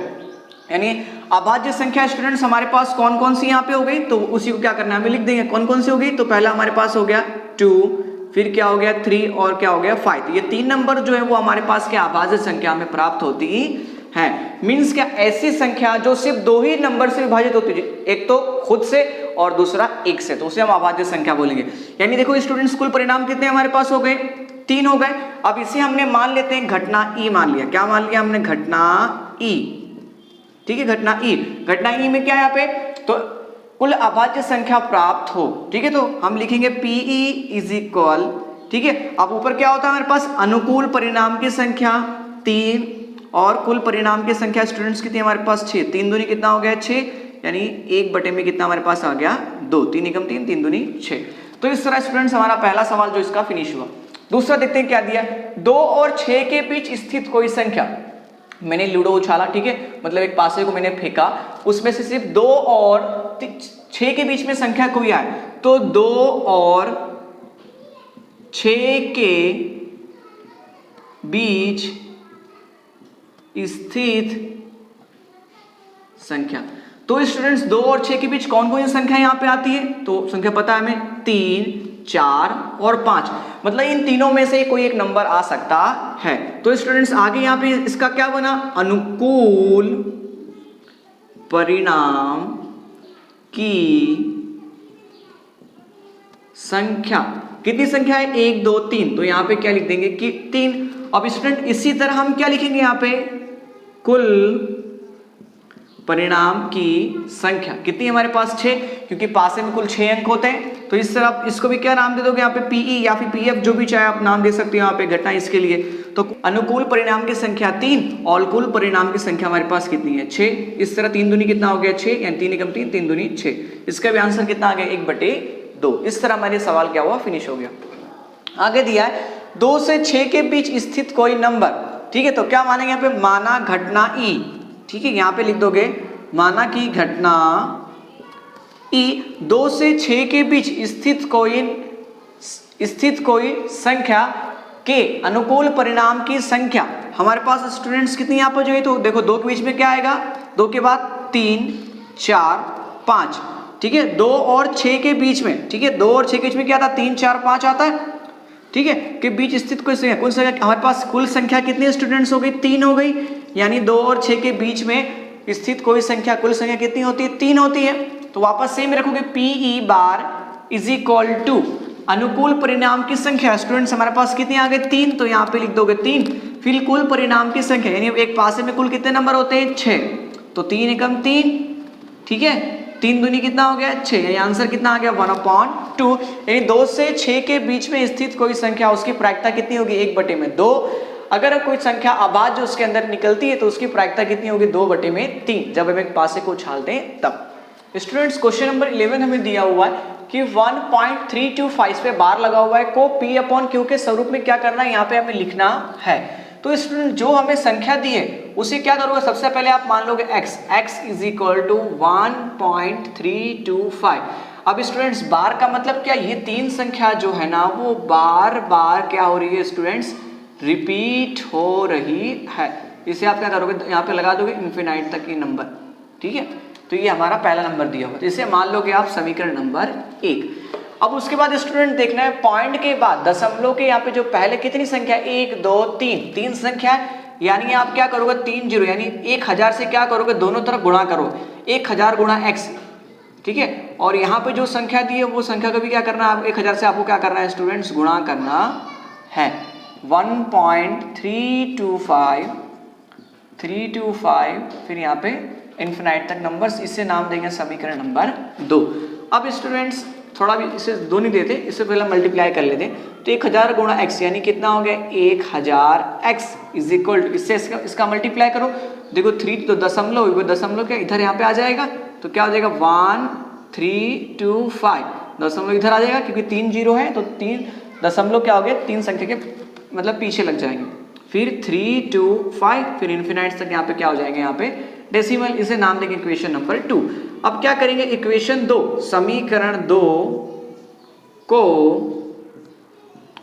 यानी अभाज्य संख्या स्टूडेंट्स हमारे पास कौन कौन सी यहाँ पे हो गई, तो उसी को क्या करना है, हमें लिख देंगे कौन कौन सी हो गई। तो पहला हमारे पास हो गया 2, फिर क्या हो गया 3 और क्या हो गया 5। तो ये 3 नंबर जो है वो हमारे पास क्या अभाज्य संख्या में प्राप्त होती है। मींस क्या, ऐसी संख्या जो सिर्फ 2 ही नंबर से विभाजित होती है, एक तो खुद से और दूसरा 1 से, तो उसे हम अभाज्य संख्या बोलेंगे। यानी देखो स्टूडेंट्स कुल परिणाम कितने हमारे पास हो गए, 3 हो गए। अब इसे हमने मान लेते हैं घटना ई मान लिया। क्या मान लिया हमने, घटना ई, ठीक है, घटना ई। घटना ई में क्या है यहाँ पे, तो कुल अभाज्य संख्या प्राप्त हो, ठीक है, तो हम लिखेंगे पीई इज इक्वल, ठीक है। अब ऊपर क्या होता है हमारे पास, अनुकूल परिणाम की संख्या 3 और कुल परिणाम की संख्या स्टूडेंट्स कितनी हमारे पास 6। 3 दूनी कितना हो गया 6, यानी 1 बटे में कितना हमारे पास आ गया 2, 3 एकम 3, 3 दूनी 6। तो इस तरह स्टूडेंट्स हमारा पहला सवाल जो इसका फिनिश हुआ। दूसरा देखते हैं क्या दिया, 2 और 6 के बीच स्थित कोई संख्या। मैंने लूडो उछाला, ठीक है, मतलब एक पासे को मैंने फेंका, उसमें से सिर्फ 2 और 6 के बीच में संख्या कोई आए, तो 2 और 6 के बीच स्थित संख्या। तो स्टूडेंट्स 2 और 6 के बीच कौन कौन सी संख्या यहां पे आती है, तो संख्या पता है हमें 3, 4 और 5, मतलब इन तीनों में से कोई एक नंबर आ सकता है। तो स्टूडेंट्स आगे यहां पे इसका क्या बना, अनुकूल परिणाम की संख्या। कितनी संख्या है, 1 2 3, तो यहां पे क्या लिख देंगे कि 3। अब स्टूडेंट इसी तरह हम क्या लिखेंगे यहां पे, कुल परिणाम की संख्या कितनी हमारे पास 6, क्योंकि पासे में कुल 6 अंक होते हैं। तो इस तरह आप इसको भी क्या नाम दे दोगे यहाँ पे, पीई या फिर पीएफ, जो भी चाहे आप नाम दे सकते हो यहाँ पे घटना इसके लिए। तो अनुकूल परिणाम की संख्या 3 और कुल परिणाम की संख्या हमारे पास कितनी है 6। इस तरह 3 दूनी कितना हो गया 6, यानी 3 एकम 3, 3 दूनी 6। इसका भी आंसर कितना आ गया 1/2। इस तरह हमारे सवाल क्या हुआ, फिनिश हो गया। आगे दिया है 2 से 6 के बीच स्थित कोई नंबर, ठीक है, तो क्या मानेंगे यहाँ पे, माना घटना ई, ठीक है, यहाँ पे लिख दोगे माना की घटना ई 2 से 6 के बीच स्थित कोई संख्या के अनुकूल परिणाम की संख्या। हमारे पास स्टूडेंट्स कितनी यहाँ पर जो है, तो देखो 2 के बीच में क्या आएगा, 2 के बाद 3, 4, 5, ठीक है, 2 और 6 के बीच में, ठीक है, 2 और 6 के बीच में क्या आता, 3, 4, 5 आता है, ठीक है, के बीच स्थित कोई संख्या। कुल संख्या हमारे पास कुल संख्या कितनी स्टूडेंट्स हो गई, 3 हो गई, यानी 2 और 6 के बीच में स्थित कोई संख्या, कुल संख्या कितनी होती है, 3 होती है। तो वापस सेम रखोगे, PE bar is equal to अनुकूल परिणाम की संख्या। स्टूडेंट्स हमारे पास कितनी आ गई 3, तो यहाँ पे लिख दोगे 3, फिर कुल परिणाम की संख्या, यानी एक पासे में कुल कितने नंबर होते हैं 6, तो 3 एकम 3, ठीक है, 3 दूनी कितना हो गया 6, यानी आंसर कितना आ गया 1/2। यानी 2 से 6 के बीच में स्थित कोई संख्या, उसकी प्रायिकता कितनी होगी 1/2। अगर कोई संख्या अभाज्य उसके अंदर निकलती है तो उसकी प्रायिकता कितनी होगी 2/3, जब हम एक पासे को उछालते हैं तब। स्टूडेंट्स क्वेश्चन नंबर 11 हमें दिया हुआ है कि 1.325 पे बार लगा हुआ है, को P/Q के स्वरूप में क्या करना है, यहाँ पे हमें लिखना है। तो स्टूडेंट जो हमें संख्या दी है उसे क्या करोगे, सबसे पहले आप मान लोगे x इज इक्वल टू 1.325। अब स्टूडेंट्स बार का मतलब क्या, ये 3 संख्या जो है ना वो बार बार क्या हो रही है स्टूडेंट्स, रिपीट हो रही है। इसे आप क्या करोगे, यहाँ पे लगा दोगे इन्फिनाइट तक की नंबर, ठीक है। तो ये हमारा पहला नंबर दिया हुआ, तो इसे मान लोगे आप समीकरण नंबर 1। अब उसके बाद स्टूडेंट देखना है पॉइंट के बाद दशमलव के यहाँ पे जो पहले कितनी संख्या 1 2 3 संख्या, यानी आप क्या करोगे 3 0, यानी 1000 से क्या करोगे दोनों तरफ गुणा करो, 1000 गुणा x, ठीक है। और यहाँ पे जो संख्या दी है वो संख्या को भी क्या करना है, 1000 से आपको क्या करना है स्टूडेंट्स, गुणा करना है। 1.325 3 to 5, फिर यहाँ पे इन्फिनाइट तक नंबर्स, इसे नाम देंगे समीकरण नंबर 2। अब स्टूडेंट्स थोड़ा भी इसे 2 नहीं देते, इससे पहले मल्टीप्लाई कर लेते। तो 1000 गुणा x यानी कितना हो गया 1000x इज इक्वल टू, इससे इसका मल्टीप्लाई करो। देखो 3 तो दशमलव, दशमलव क्या इधर यहाँ पे आ जाएगा, तो क्या हो जाएगा 1325, दशमलव इधर आ जाएगा क्योंकि 3 0 है, तो 3 दशमलव क्या हो गया 3 संख्या के मतलब पीछे लग जाएंगे। फिर 3 to 5, फिर इन्फिनाइट तक यहाँ पे क्या हो जाएंगे यहाँ पे डेसिमल, इसे नाम देंगे इक्वेशन नंबर 2। अब क्या करेंगे, इक्वेशन 2 समीकरण 2 को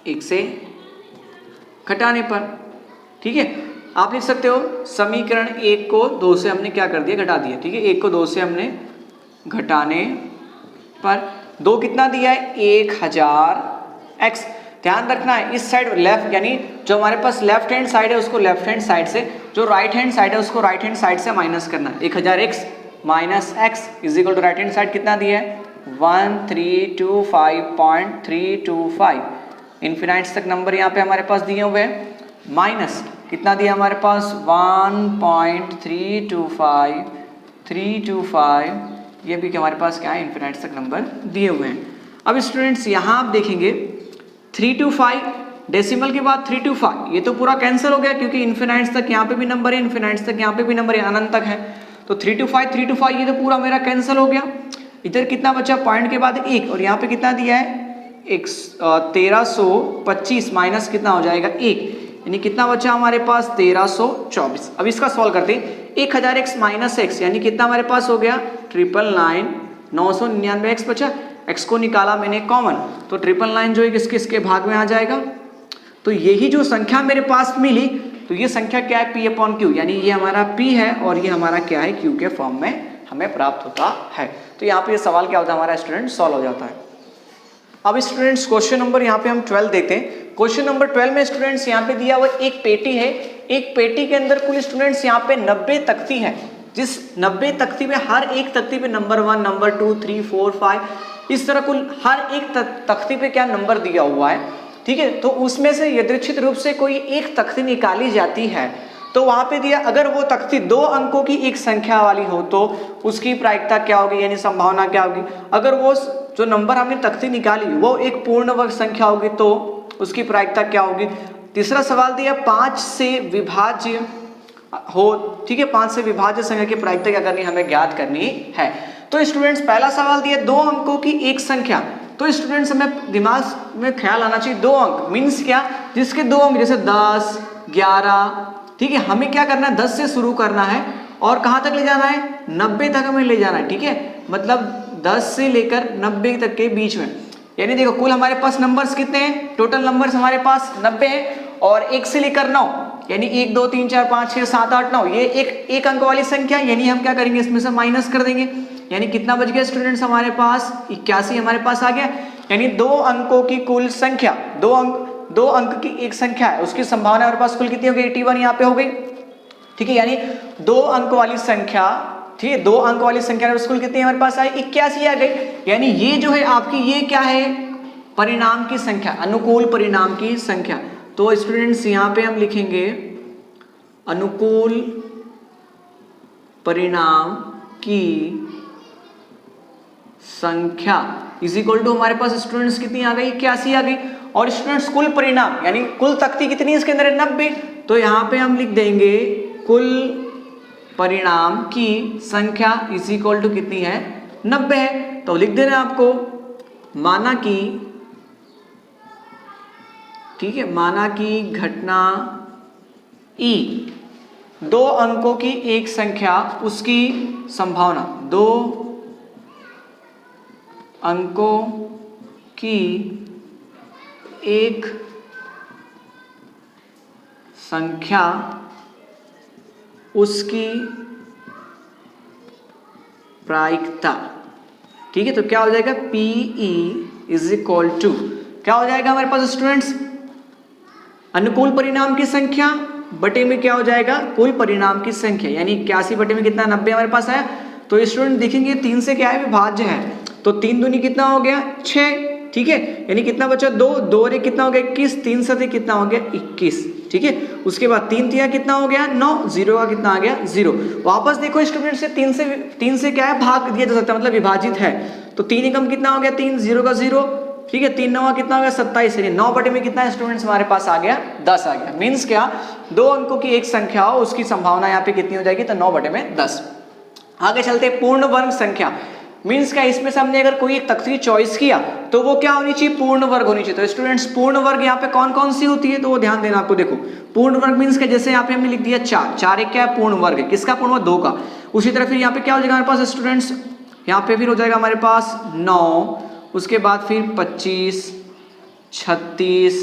1 से घटाने पर, ठीक है आप लिख सकते हो समीकरण 1 को 2 से हमने क्या कर दिया, घटा दिया, ठीक है 1 को 2 से हमने घटाने पर 2 कितना दिया है 1000x। ध्यान रखना है इस साइड लेफ्ट, यानी जो हमारे पास लेफ्ट हैंड साइड है उसको लेफ्ट हैंड साइड से, जो राइट हैंड साइड है उसको राइट हैंड साइड से माइनस करना है। 1000x minus x is equal to right hand side कितना दिया है 1325.325, इन्फिनाइट तक नंबर यहाँ पे हमारे पास दिए हुए हैं, माइनस कितना दिया हमारे पास 1.325, ये भी हमारे पास क्या है इन्फिनाइट तक नंबर दिए हुए हैं। अब स्टूडेंट्स यहाँ आप देखेंगे 3 to 5 डेसिमल के बाद 3 to 5, ये तो पूरा कैंसिल हो गया क्योंकि इन्फिनाइट तक यहाँ पे भी नंबर है, इन्फिनाइट तक यहाँ पे भी नंबर है, अनंत तक है। तो 3 to 5 ये तो पूरा मेरा कैंसिल हो गया। इधर कितना बचा पॉइंट के बाद 1, और यहाँ पे कितना दिया है 1325 माइनस कितना हो जाएगा 1, यानी कितना बचा हमारे पास 1324। अब इसका सॉल्व करते हैं, 1000x माइनस x यानी कितना हमारे पास हो गया 999, 999x बचा, x को निकाला मैंने कॉमन, तो 999 जो है किसके भाग में आ जाएगा। तो यही जो संख्या मेरे पास मिली, तो ये संख्या क्या है P/Q, यानी ये हमारा P है और ये हमारा क्या है Q के फॉर्म में हमें प्राप्त होता है। तो यहाँ पे ये सवाल क्या होता है हमारा स्टूडेंट सॉल्व हो जाता है। अब स्टूडेंट्स क्वेश्चन नंबर यहाँ पे हम 12 देखते हैं। क्वेश्चन नंबर 12 में स्टूडेंट्स यहाँ पे दिया हुआ एक पेटी है, एक पेटी के अंदर कुल स्टूडेंट्स यहाँ पे 90 तख्ती है, जिस 90 तख्ती में हर एक तख्ती पे नंबर 1, नंबर 2, 3, 4, 5 इस तरह कुल हर एक तख्ती पे क्या नंबर दिया हुआ है, ठीक है। तो उसमें से यादृच्छिक रूप से कोई एक तख्ती निकाली जाती है, तो वहां पे दिया अगर वो तख्ती 2 अंकों की एक संख्या वाली हो तो उसकी प्रायिकता क्या होगी, यानी संभावना क्या होगी। अगर वो जो नंबर हमने तख्ती निकाली वो एक पूर्ण वर्ग संख्या होगी तो उसकी प्रायिकता क्या होगी। तीसरा सवाल दिया 5 से विभाज्य हो, ठीक है 5 से विभाज्य संख्या की प्रायिकता क्या करनी हमें ज्ञात करनी है। तो स्टूडेंट्स पहला सवाल दिया 2 अंकों की एक संख्या, तो स्टूडेंट्स हमें दिमाग में ख्याल आना चाहिए 2 अंक मीन्स क्या, जिसके 2 अंक जैसे 10, 11, ठीक है हमें क्या करना है 10 से शुरू करना है और कहाँ तक ले जाना है 90 तक हमें ले जाना है, ठीक है मतलब 10 से लेकर 90 तक के बीच में। यानी देखो कुल हमारे पास नंबर्स कितने हैं, टोटल नंबर्स हमारे पास 90 हैं और 1 से लेकर 9 यानी 1, 2, 3, 4, 5, 6, 7, 8, 9 ये एक अंक वाली संख्या, यानी हम क्या करेंगे इसमें से माइनस कर देंगे, यानी कितना बच गया स्टूडेंट्स हमारे पास 81 हमारे पास आ गया। यानी 2 अंकों की कुल संख्या, 2 अंक की एक संख्या है उसकी संभावना हमारे पास कुल कितनी हो गई 81 यहाँ पे हो गई, ठीक है। यानी 2 अंक वाली संख्या, ठीक है 2 अंक वाली संख्या कुल कितनी हमारे पास आई 81 आ गई। यानी ये जो है आपकी ये क्या है परिणाम की संख्या, अनुकूल परिणाम की संख्या। तो स्टूडेंट्स यहाँ पे हम लिखेंगे अनुकूल परिणाम की संख्या इज इक्वल टू हमारे पास स्टूडेंट्स कितनी आ गई 81 आ गई। और स्टूडेंट्स कुल परिणाम यानी कुल तख्ती कितनी है इसके अंदर है 90, तो यहाँ पे हम लिख देंगे कुल परिणाम की संख्या इज इक्वल टू कितनी है 90 है। तो लिख देना आपको माना कि, ठीक है माना कि घटना ई 2 अंकों की एक संख्या उसकी संभावना 2 अंकों की एक संख्या उसकी प्रायिकता, ठीक है। तो क्या हो जाएगा PE इज इक्वल टू क्या हो जाएगा हमारे पास स्टूडेंट्स अनुकूल परिणाम की संख्या बटे में क्या हो जाएगा कुल परिणाम की संख्या, यानी 81 बटे में कितना 90 हमारे पास आया। तो स्टूडेंट देखेंगे 3 से क्या है विभाज्य है, तो 3 दूनी कितना हो गया 6, ठीक है यानी कितना बचा 2 और 1 कितना हो गया 21, 3 से कितना हो गया 21, ठीक है। उसके बाद 3 तिया कितना हो गया 9, 0 का कितना आ गया 0। वापस देखो स्टूडेंट से 3 से क्या है भाग दिया जा सकता है, मतलब विभाजित है। तो 3 एकम कितना हो गया 3, 0 का 0, ठीक है। 3 9 कितना हो गया 27, यानी 9 बटे में कितना स्टूडेंट्स हमारे पास आ गया 10 आ गया। मीन्स क्या, 2 अंकों की एक संख्या हो उसकी संभावना यहाँ पे कितनी हो जाएगी, तो 9 बटे में 10। आगे चलते पूर्ण वर्ग संख्या। मीन्स क्या, इसमें से हमने अगर कोई एक तख्ती चॉइस किया तो वो क्या होनी चाहिए, पूर्ण वर्ग होनी चाहिए। तो स्टूडेंट्स पूर्ण वर्ग यहाँ पे कौन कौन सी होती है, तो वो ध्यान देना आपको। देखो पूर्ण वर्ग मीन्स क्या, जैसे यहाँ पे हमने लिख दिया 4, 4 एक क्या है पूर्ण वर्ग है, किसका पूर्ण वर्ग 2 का। उसी तरह फिर यहाँ पे क्या हो जाएगा हमारे पास स्टूडेंट्स, यहाँ पे फिर हो जाएगा हमारे पास 9, उसके बाद फिर 25, 36,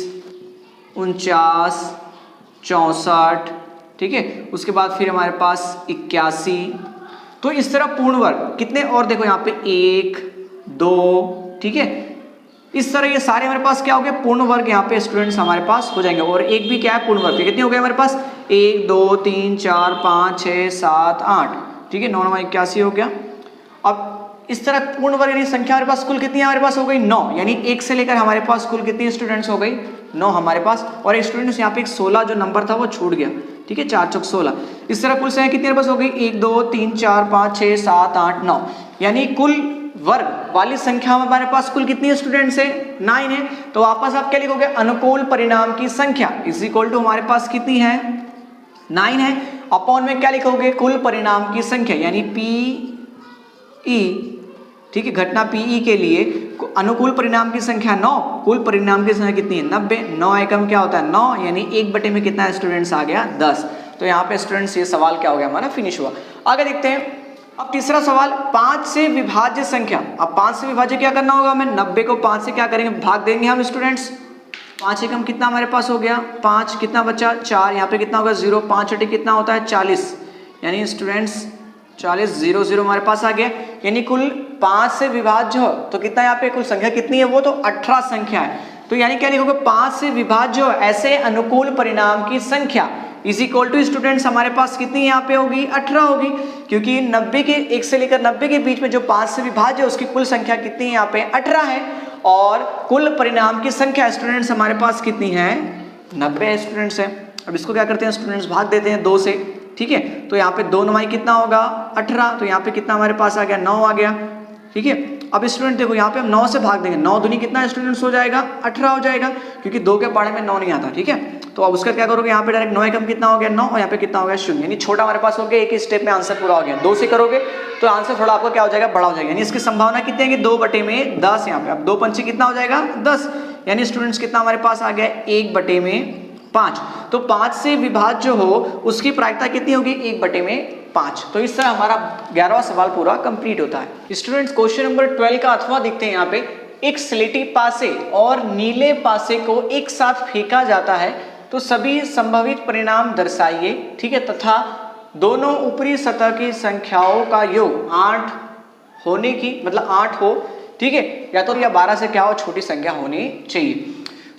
49, 64, ठीक है। उसके बाद फिर हमारे पास 81। तो इस तरह पूर्ण वर्ग कितने, और देखो यहाँ पे 1, 2, ठीक है। इस तरह ये सारे हमारे पास क्या हो गए पूर्ण वर्ग यहाँ पे स्टूडेंट्स हमारे पास हो जाएंगे। और एक भी क्या है पूर्ण वर्ग, कितने हो गए हमारे पास 1, 2, 3, 4, 5, 6, 7, 8, ठीक है। 9 9 81 हो गया। अब इस तरह पूर्ण वर्ग यानी संख्या हमारे पास कुल कितनी हमारे पास हो गई 9, यानी 1 से लेकर हमारे पास कुल कितनी स्टूडेंट्स हो गई 9 हमारे पास। और एक स्टूडेंट्स यहाँ पे एक 16 जो नंबर था वो छूट गया, ठीक है, 4 चौक 16। इस तरह कुल संख्या कितनी हमारे पास हो गई 1, 2, 3, 4, 5, 6, 7, 8, 9, यानी कुल वर्ग वाली संख्या हमारे पास कुल कितनी स्टूडेंट्स है 9 है। तो वापस आप क्या लिखोगे, अनुकूल परिणाम की संख्या इज इक्वल टू हमारे पास कितनी है 9 है, अपॉन में क्या लिखोगे कुल परिणाम की संख्या यानी PE, ठीक है। घटना PE के लिए अनुकूल परिणाम की संख्या 9, कुल परिणाम की संख्या कितनी है 90। 9 एकम क्या होता है 9, यानी 1 बटे में कितना स्टूडेंट्स आ गया 10। तो यहाँ पे स्टूडेंट्स ये सवाल क्या हो गया हमारा फिनिश हुआ। आगे देखते हैं अब तीसरा सवाल, 5 से विभाज्य संख्या। अब 5 से विभाज्य क्या करना होगा हमें, 90 को 5 से क्या करेंगे भाग देंगे हम स्टूडेंट्स। 5 एकम कितना हमारे पास हो गया 5, कितना बचा 4, यहाँ पे कितना होगा 0, 5 बटे कितना होता है 40, यानी स्टूडेंट्स 40, 0 0 हमारे पास आ गया। यानी कुल 5 से विभाज्य हो तो कितना यहाँ पे कुल संख्या कितनी है, वो तो 18 संख्या है। तो यानी क्या लिखोगे 5 से विभाज्य हो ऐसे अनुकूल परिणाम की संख्या इज इक्वल टू स्टूडेंट्स हमारे पास कितनी यहाँ पे होगी 18 होगी, क्योंकि 90 के 1 से लेकर 90 के बीच में जो 5 से विभाज्य है उसकी कुल संख्या कितनी है यहाँ पे 18 है। और कुल परिणाम की संख्या स्टूडेंट्स हमारे पास कितनी है 90 स्टूडेंट्स है। अब इसको क्या करते हैं स्टूडेंट्स भाग देते हैं 2 से, ठीक है। तो यहाँ पे 2 9 कितना होगा 18, तो यहाँ पे कितना हमारे पास आ गया 9 आ गया, ठीक है। अब स्टूडेंट देखो यहाँ पे हम 9 से भाग देंगे, 9 दूनी कितना स्टूडेंट्स हो जाएगा 18 हो जाएगा, क्योंकि 2 के पहाड़े में 9 नहीं आता, ठीक है। तो अब उसका क्या करोगे यहाँ पे डायरेक्ट 9 एकम कितना हो गया 9, और यहाँ पे कितना हो गया 0, यानी छोटा हमारे पास हो गया, एक ही स्टेप में आंसर पूरा हो गया। 2 से करोगे तो आंसर थोड़ा आपको क्या हो जाएगा बड़ा हो जाएगा, यानी इसकी संभावना कितनी है 2 बटे में 10 यहाँ पे। अब 2 पंची कितना हो जाएगा 10, यानी स्टूडेंट्स कितना हमारे पास आ गया 1 बटे में 5। तो 5 से विभाज्य हो उसकी प्रायिकता कितनी होगी 1 बटे में 5। तो इस तरह हमारा 11वां सवाल पूरा कंप्लीट होता है। स्टूडेंट्स क्वेश्चन नंबर 12 का अथवा देखते हैं यहाँ पे, एक स्लेटी पासे और नीले पासे को एक साथ फेंका जाता है तो सभी संभावित परिणाम दर्शाइए, ठीक है, तथा दोनों ऊपरी सतह की संख्याओं का योग 8 होने की, मतलब 8 हो, ठीक है, या तो या 12 से क्या हो छोटी संख्या होनी चाहिए।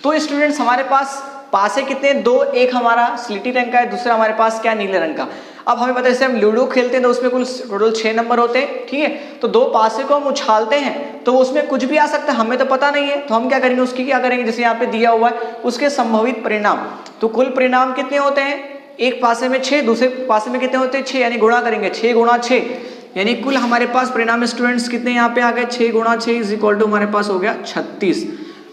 तो स्टूडेंट्स हमारे पास पासे कितने 2, एक हमारा स्लेटी रंग का है, दूसरा हमारे पास क्या नीले रंग का। अब हमें पता है जैसे हम लूडो खेलते हैं तो उसमें कुल टोटल 6 नंबर होते हैं, ठीक है। तो 2 पासे को हम उछालते हैं तो उसमें कुछ भी आ सकता है, हमें तो पता नहीं है, तो हम क्या करेंगे उसकी क्या करेंगे, जैसे यहाँ पे दिया हुआ है उसके संभावित परिणाम। तो कुल परिणाम कितने होते हैं, एक पासे में 6, दूसरे पासे में कितने होते हैं 6, यानी गुणा करेंगे 6 गुणा 6, यानी कुल हमारे पास परिणाम स्टूडेंट्स कितने यहाँ पे आ गए 6 गुणा 6 इज इक्वल टू हमारे पास हो गया 36।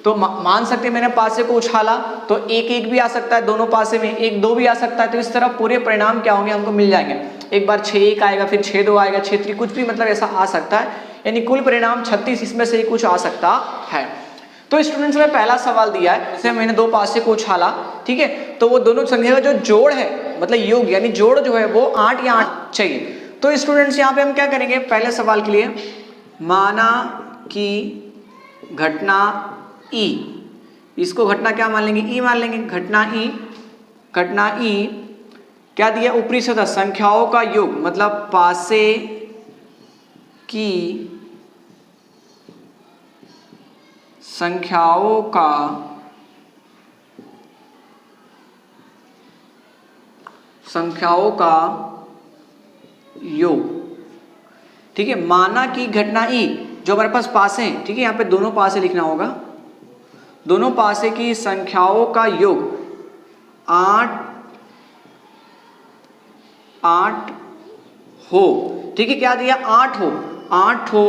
तो मान सकते हैं मैंने पासे को उछाला तो 1 1 भी आ सकता है, दोनों पासे में 1 2 भी आ सकता है। तो इस तरह पूरे परिणाम क्या होंगे हमको मिल जाएंगे, एक बार 6 1 आएगा, फिर 6 2 आएगा, 6 3 कुछ भी, मतलब ऐसा आ सकता है, यानी कुल परिणाम 36, इसमें से ही कुछ आ सकता है। तो स्टूडेंट्स में पहला सवाल दिया है, जैसे मैंने 2 पासे को उछाला, ठीक है, तो वो दोनों संख्या का जो जोड़ है मतलब योग यानी जोड़ जो है वो 8 या 8 चाहिए। तो स्टूडेंट्स यहाँ पे हम क्या करेंगे पहले सवाल के लिए, माना कि घटना ई, इसको घटना क्या मान लेंगे ई मान लेंगे, घटना ई क्या दिया ऊपरी सतह संख्याओं का योग, मतलब पासे की संख्याओं का योग, ठीक है। माना कि घटना ई जो हमारे पास पासे हैं, ठीक है, यहाँ पे दोनों पासे लिखना होगा, दोनों पासे की संख्याओं का योग 8 8 हो, ठीक है, क्या दिया 8 हो, 8 हो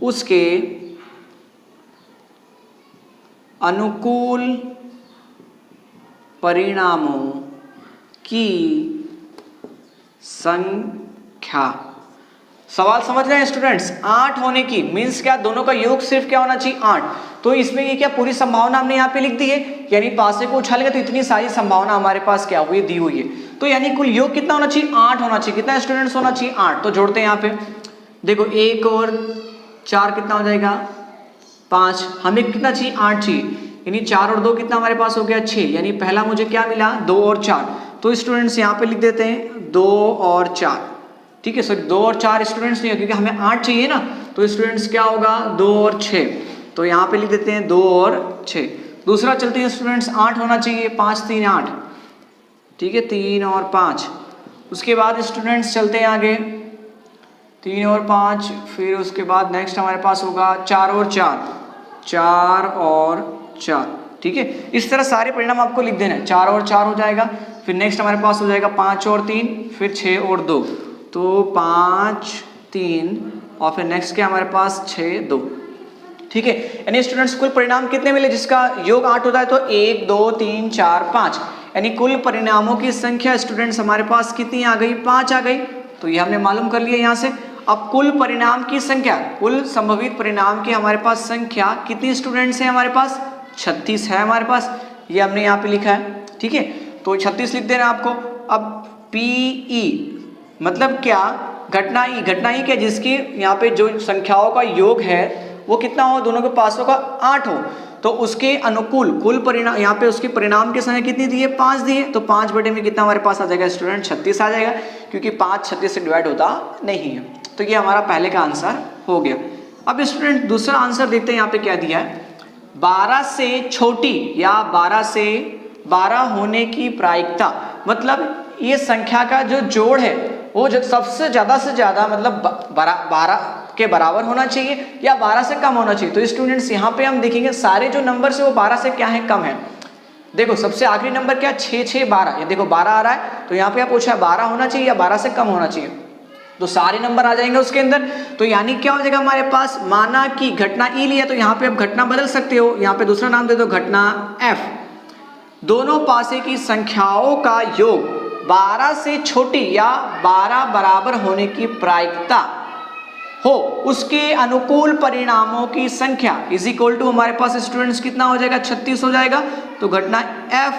उसके अनुकूल परिणामों की संख्या। सवाल समझ रहे हैं स्टूडेंट्स? 8 होने की मीन्स क्या, दोनों का योग सिर्फ क्या होना चाहिए 8। तो इसमें ये क्या पूरी संभावना हमने यहाँ पे लिख दी है, यानी पासे को उछालेंगे तो इतनी सारी संभावना हमारे पास क्या हुई, दी हुई है। तो यानी कुल योग कितना होना चाहिए 8 होना चाहिए। कितना स्टूडेंट्स होना चाहिए 8। तो जोड़ते हैं यहाँ पे, देखो 1 और 4 कितना हो जाएगा 5, हमें कितना चाहिए 8 चाहिए, यानी 4 और 2 कितना हमारे पास हो गया 6, यानी पहला मुझे क्या मिला 2 और 4। तो स्टूडेंट्स यहाँ पे लिख देते हैं 2 और 4, ठीक है। सॉरी 2 और 4 स्टूडेंट्स नहीं है क्योंकि हमें 8 चाहिए ना, तो स्टूडेंट्स क्या होगा 2 और 6, तो यहाँ पे लिख देते हैं 2 और 6। दूसरा चलते हैं स्टूडेंट्स, 8 होना चाहिए, 5 3 8, ठीक है, 3 और 5। उसके बाद स्टूडेंट्स चलते हैं आगे, 3 और 5, फिर उसके बाद नेक्स्ट हमारे पास होगा 4 और 4, 4 और 4, ठीक है। इस तरह सारे परिणाम आपको लिख देना है, 4 और 4 हो जाएगा, फिर नेक्स्ट हमारे पास हो जाएगा 5 और 3, फिर 6 और 2, तो 5 3 और फिर नेक्स्ट क्या हमारे पास 6 2, ठीक है। यानी स्टूडेंट्स कुल परिणाम कितने मिले जिसका योग 8 होता है, तो 1 2 3 4 5, यानी कुल परिणामों की संख्या स्टूडेंट्स हमारे पास कितनी आ गई 5 आ गई। तो ये हमने मालूम कर लिया यहाँ से। अब कुल परिणाम की संख्या, कुल संभावित परिणाम की हमारे पास संख्या कितनी स्टूडेंट्स है हमारे पास 36 है हमारे पास, ये हमने यहाँ पे लिखा है, ठीक है। तो 36 लिख देना आपको। अब PE मतलब क्या, घटना ई, घटना ई क्या, जिसकी यहाँ पे जो संख्याओं का योग है वो कितना हो, दोनों के पासों का 8 हो, तो उसके अनुकूल कुल परिणाम, यहाँ पे उसके परिणाम की संख्या कितनी दी है 5 दी है, तो 5 बटे में कितना हमारे पास आ जाएगा स्टूडेंट 36 आ जाएगा, क्योंकि 5 36 से डिवाइड होता नहीं है। तो ये हमारा पहले का आंसर हो गया। अब स्टूडेंट दूसरा आंसर देखते हैं, यहाँ पे क्या दिया है, 12 से छोटी या 12 से 12 होने की प्रायिकता, मतलब ये संख्या का जो जोड़ है वो जो सबसे ज्यादा मतलब 12 के बराबर होना चाहिए या 12 से कम होना चाहिए। तो स्टूडेंट्स यहाँ पे हम देखेंगे सारे जो नंबर से वो 12 से क्या है, कम है। देखो सबसे आखिरी नंबर क्या 6 6 12, ये देखो 12 आ रहा है, तो यहाँ पे आप पूछा है 12 होना चाहिए या 12 से कम होना चाहिए, तो सारे नंबर आ जाएंगे उसके अंदर। तो यानी क्या हो जाएगा हमारे पास, माना कि घटना ई लिया, तो यहाँ पे आप घटना बदल सकते हो, यहाँ पे दूसरा नाम दे दो घटना F। दोनों पासे की संख्याओं का योग 12 से छोटी या 12 बराबर होने की प्रायिकता हो, उसके अनुकूल परिणामों की संख्या इज इक्वल टू हमारे पास स्टूडेंट्स कितना हो जाएगा 36 हो जाएगा। तो घटना F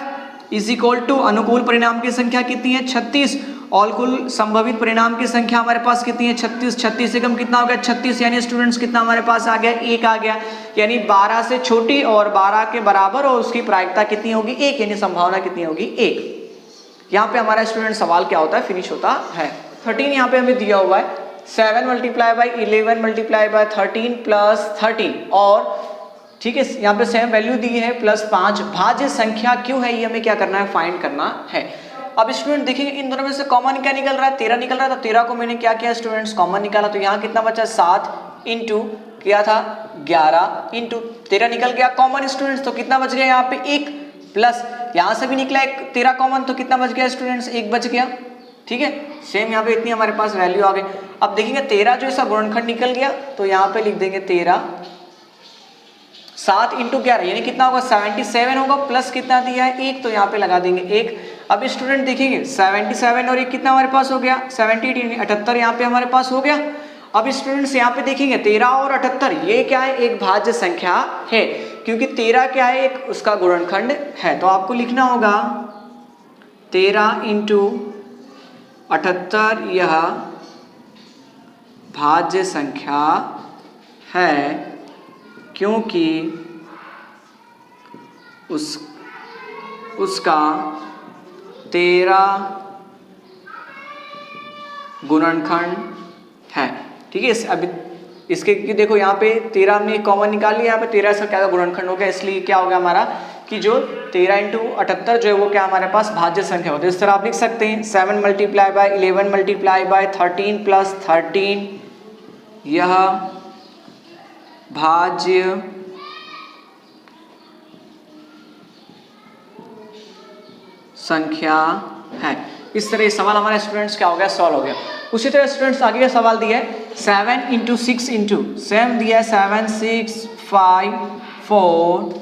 इज इक्वल टू अनुकूल परिणाम की संख्या कितनी है 36, और कुल संभावित परिणाम की संख्या हमारे पास कितनी है 36, 36 से कम कितना हो गया 36, यानी स्टूडेंट्स कितना हमारे पास आ गया 1 आ गया, यानी 12 से छोटी और 12 के बराबर और उसकी प्रायिकता कितनी होगी 1, यानी संभावना कितनी होगी 1। यहाँ पे हमारा स्टूडेंट सवाल क्या होता है, फिनिश होता है। 13 यहाँ पे हमें दिया हुआ है, 7 multiply by 11 multiply by 13 plus 13, और ठीक है यहाँ पे सेम वैल्यू दी है प्लस 5, भाज्य संख्या क्यों है ये हमें क्या करना है, फाइंड करना है। अब स्टूडेंट देखेंगे इन दोनों में से कॉमन क्या निकल रहा है, 13 निकल रहा है, तो 13 को मैंने क्या किया स्टूडेंट्स कॉमन निकाला, तो यहाँ कितना बचा 7 इंटू क्या था 11 इंटू 13 निकल गया कॉमन स्टूडेंट्स, तो कितना बच गया यहाँ पे 1, प्लस यहाँ से भी निकला एक 13 कॉमन, तो कितना बच गया स्टूडेंट्स 1 बच गया, ठीक है। सेम यहाँ पे इतनी हमारे पास वैल्यू आ गई। अब देखेंगे 13 जो ऐसा गुणनखंड निकल गया, तो यहाँ पे लिख देंगे 13, 7 इंटू 11 यानी कितना होगा 77 होगा, प्लस कितना दिया है 1, तो यहाँ पे लगा देंगे 1। अब स्टूडेंट देखेंगे 77 और 1 कितना हमारे पास हो गया 78, यानी 78 यहाँ पे हमारे पास हो गया। अब स्टूडेंट्स यहाँ पे देखेंगे 13 और 78 ये क्या है, एक भाज्य संख्या है, क्योंकि 13 क्या है, एक उसका गुणनखंड है, तो आपको लिखना होगा 13 इंटू 78 यह भाज्य संख्या है, क्योंकि उसका 13 गुणनखंड है, ठीक है। अभी इसके देखो यहाँ पे 13 हमने कॉमन निकाल लिया, यहाँ पे 13 से क्या गुणनखंड हो गया, इसलिए क्या हो गया हमारा कि जो 13 इंटू 78 जो है वो क्या हमारे पास भाज्य संख्या होती है। इस तरह आप लिख सकते हैं 7 multiply by 11 multiply by 13 plus 13 यह भाज्य संख्या है। इस तरह सवाल हमारे स्टूडेंट्स क्या हो गया, सॉल्व हो गया। उसी तरह स्टूडेंट्स आगे का सवाल दिया है 7 इंटू 6 इंटू सेम दिया है 7 6 5 4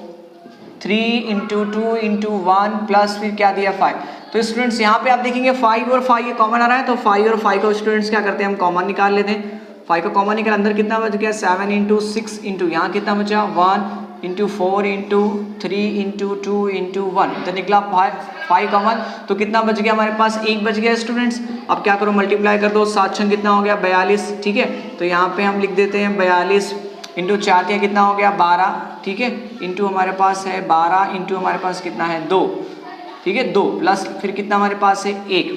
3 इंटू 2 इंटू 1 प्लस फिर क्या दिया 5। तो स्टूडेंट्स यहाँ पे आप देखेंगे 5 और 5 ये कॉमन आ रहा है, तो 5 और 5 को स्टूडेंट्स क्या करते हैं, हम कॉमन निकाल लेते हैं। 5 का कॉमन निकाल, अंदर कितना बच गया 7 इंटू 6 इंटू यहाँ कितना बचा 1 इंटू 4 इंटू 3 इंटू 2 इंटू 1, तो निकला 5 कॉमन, तो कितना बच गया हमारे पास, 1 बच गया स्टूडेंट्स। अब क्या करो, मल्टीप्लाई कर दो, 7 छंग कितना हो गया 42, ठीक है। तो यहाँ पे हम लिख देते हैं 42 इंटू 4 या कितना हो गया 12, ठीक है, इंटू हमारे पास है 12 इंटू हमारे पास कितना है 2, ठीक है 2 प्लस फिर कितना हमारे पास है 1।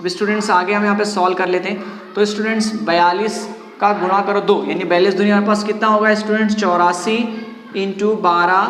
अब स्टूडेंट्स आगे हम यहाँ पे सॉल्व कर लेते हैं। तो स्टूडेंट्स 42 का गुणा करो 2, यानी 42 दूनी हमारे पास कितना होगा स्टूडेंट्स 84 इंटू 12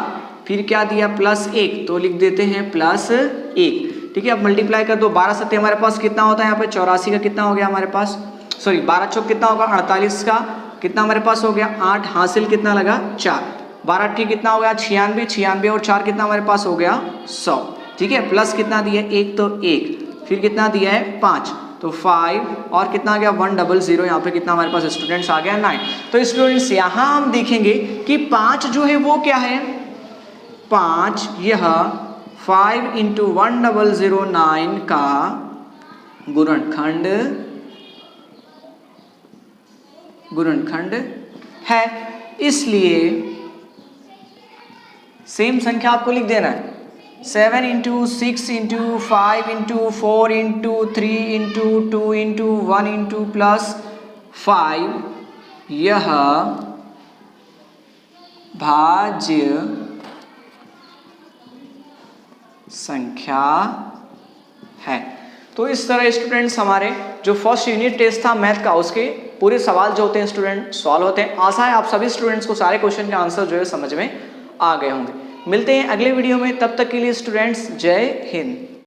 फिर क्या दिया प्लस 1, तो लिख देते हैं प्लस 1, ठीक है। अब मल्टीप्लाई कर दो, 12 सत्ते हमारे पास कितना होता है यहाँ पे 84 का कितना हो गया हमारे पास, सॉरी 12 चौक कितना होगा 48 का कितना हमारे पास हो गया 8, हासिल कितना लगा 4, 12 ठीक कितना हो गया 96, 96 और 4 कितना हमारे पास हो गया 100, ठीक है। प्लस कितना दिया 1, तो 1 फिर कितना दिया है 5, तो 5 और कितना आ गया 100, यहाँ पे कितना हमारे पास स्टूडेंट्स आ गया 9। तो स्टूडेंट्स यहाँ हम देखेंगे कि 5 जो है वो क्या है, 5 यह 5 इंटू 1009 का गुणनखंड है, इसलिए सेम संख्या आपको लिख देना है 7 into 6 into 5 into 4 into 3 into 2 into 1 into plus 5 यह भाज्य संख्या है। तो इस तरह स्टूडेंट्स हमारे जो फर्स्ट यूनिट टेस्ट था मैथ का, उसके पूरे सवाल जो होते हैं स्टूडेंट सॉल्व होते हैं। आशा है आप सभी स्टूडेंट्स को सारे क्वेश्चन के आंसर जो है समझ में आ गए होंगे। मिलते हैं अगले वीडियो में, तब तक के लिए स्टूडेंट्स जय हिंद।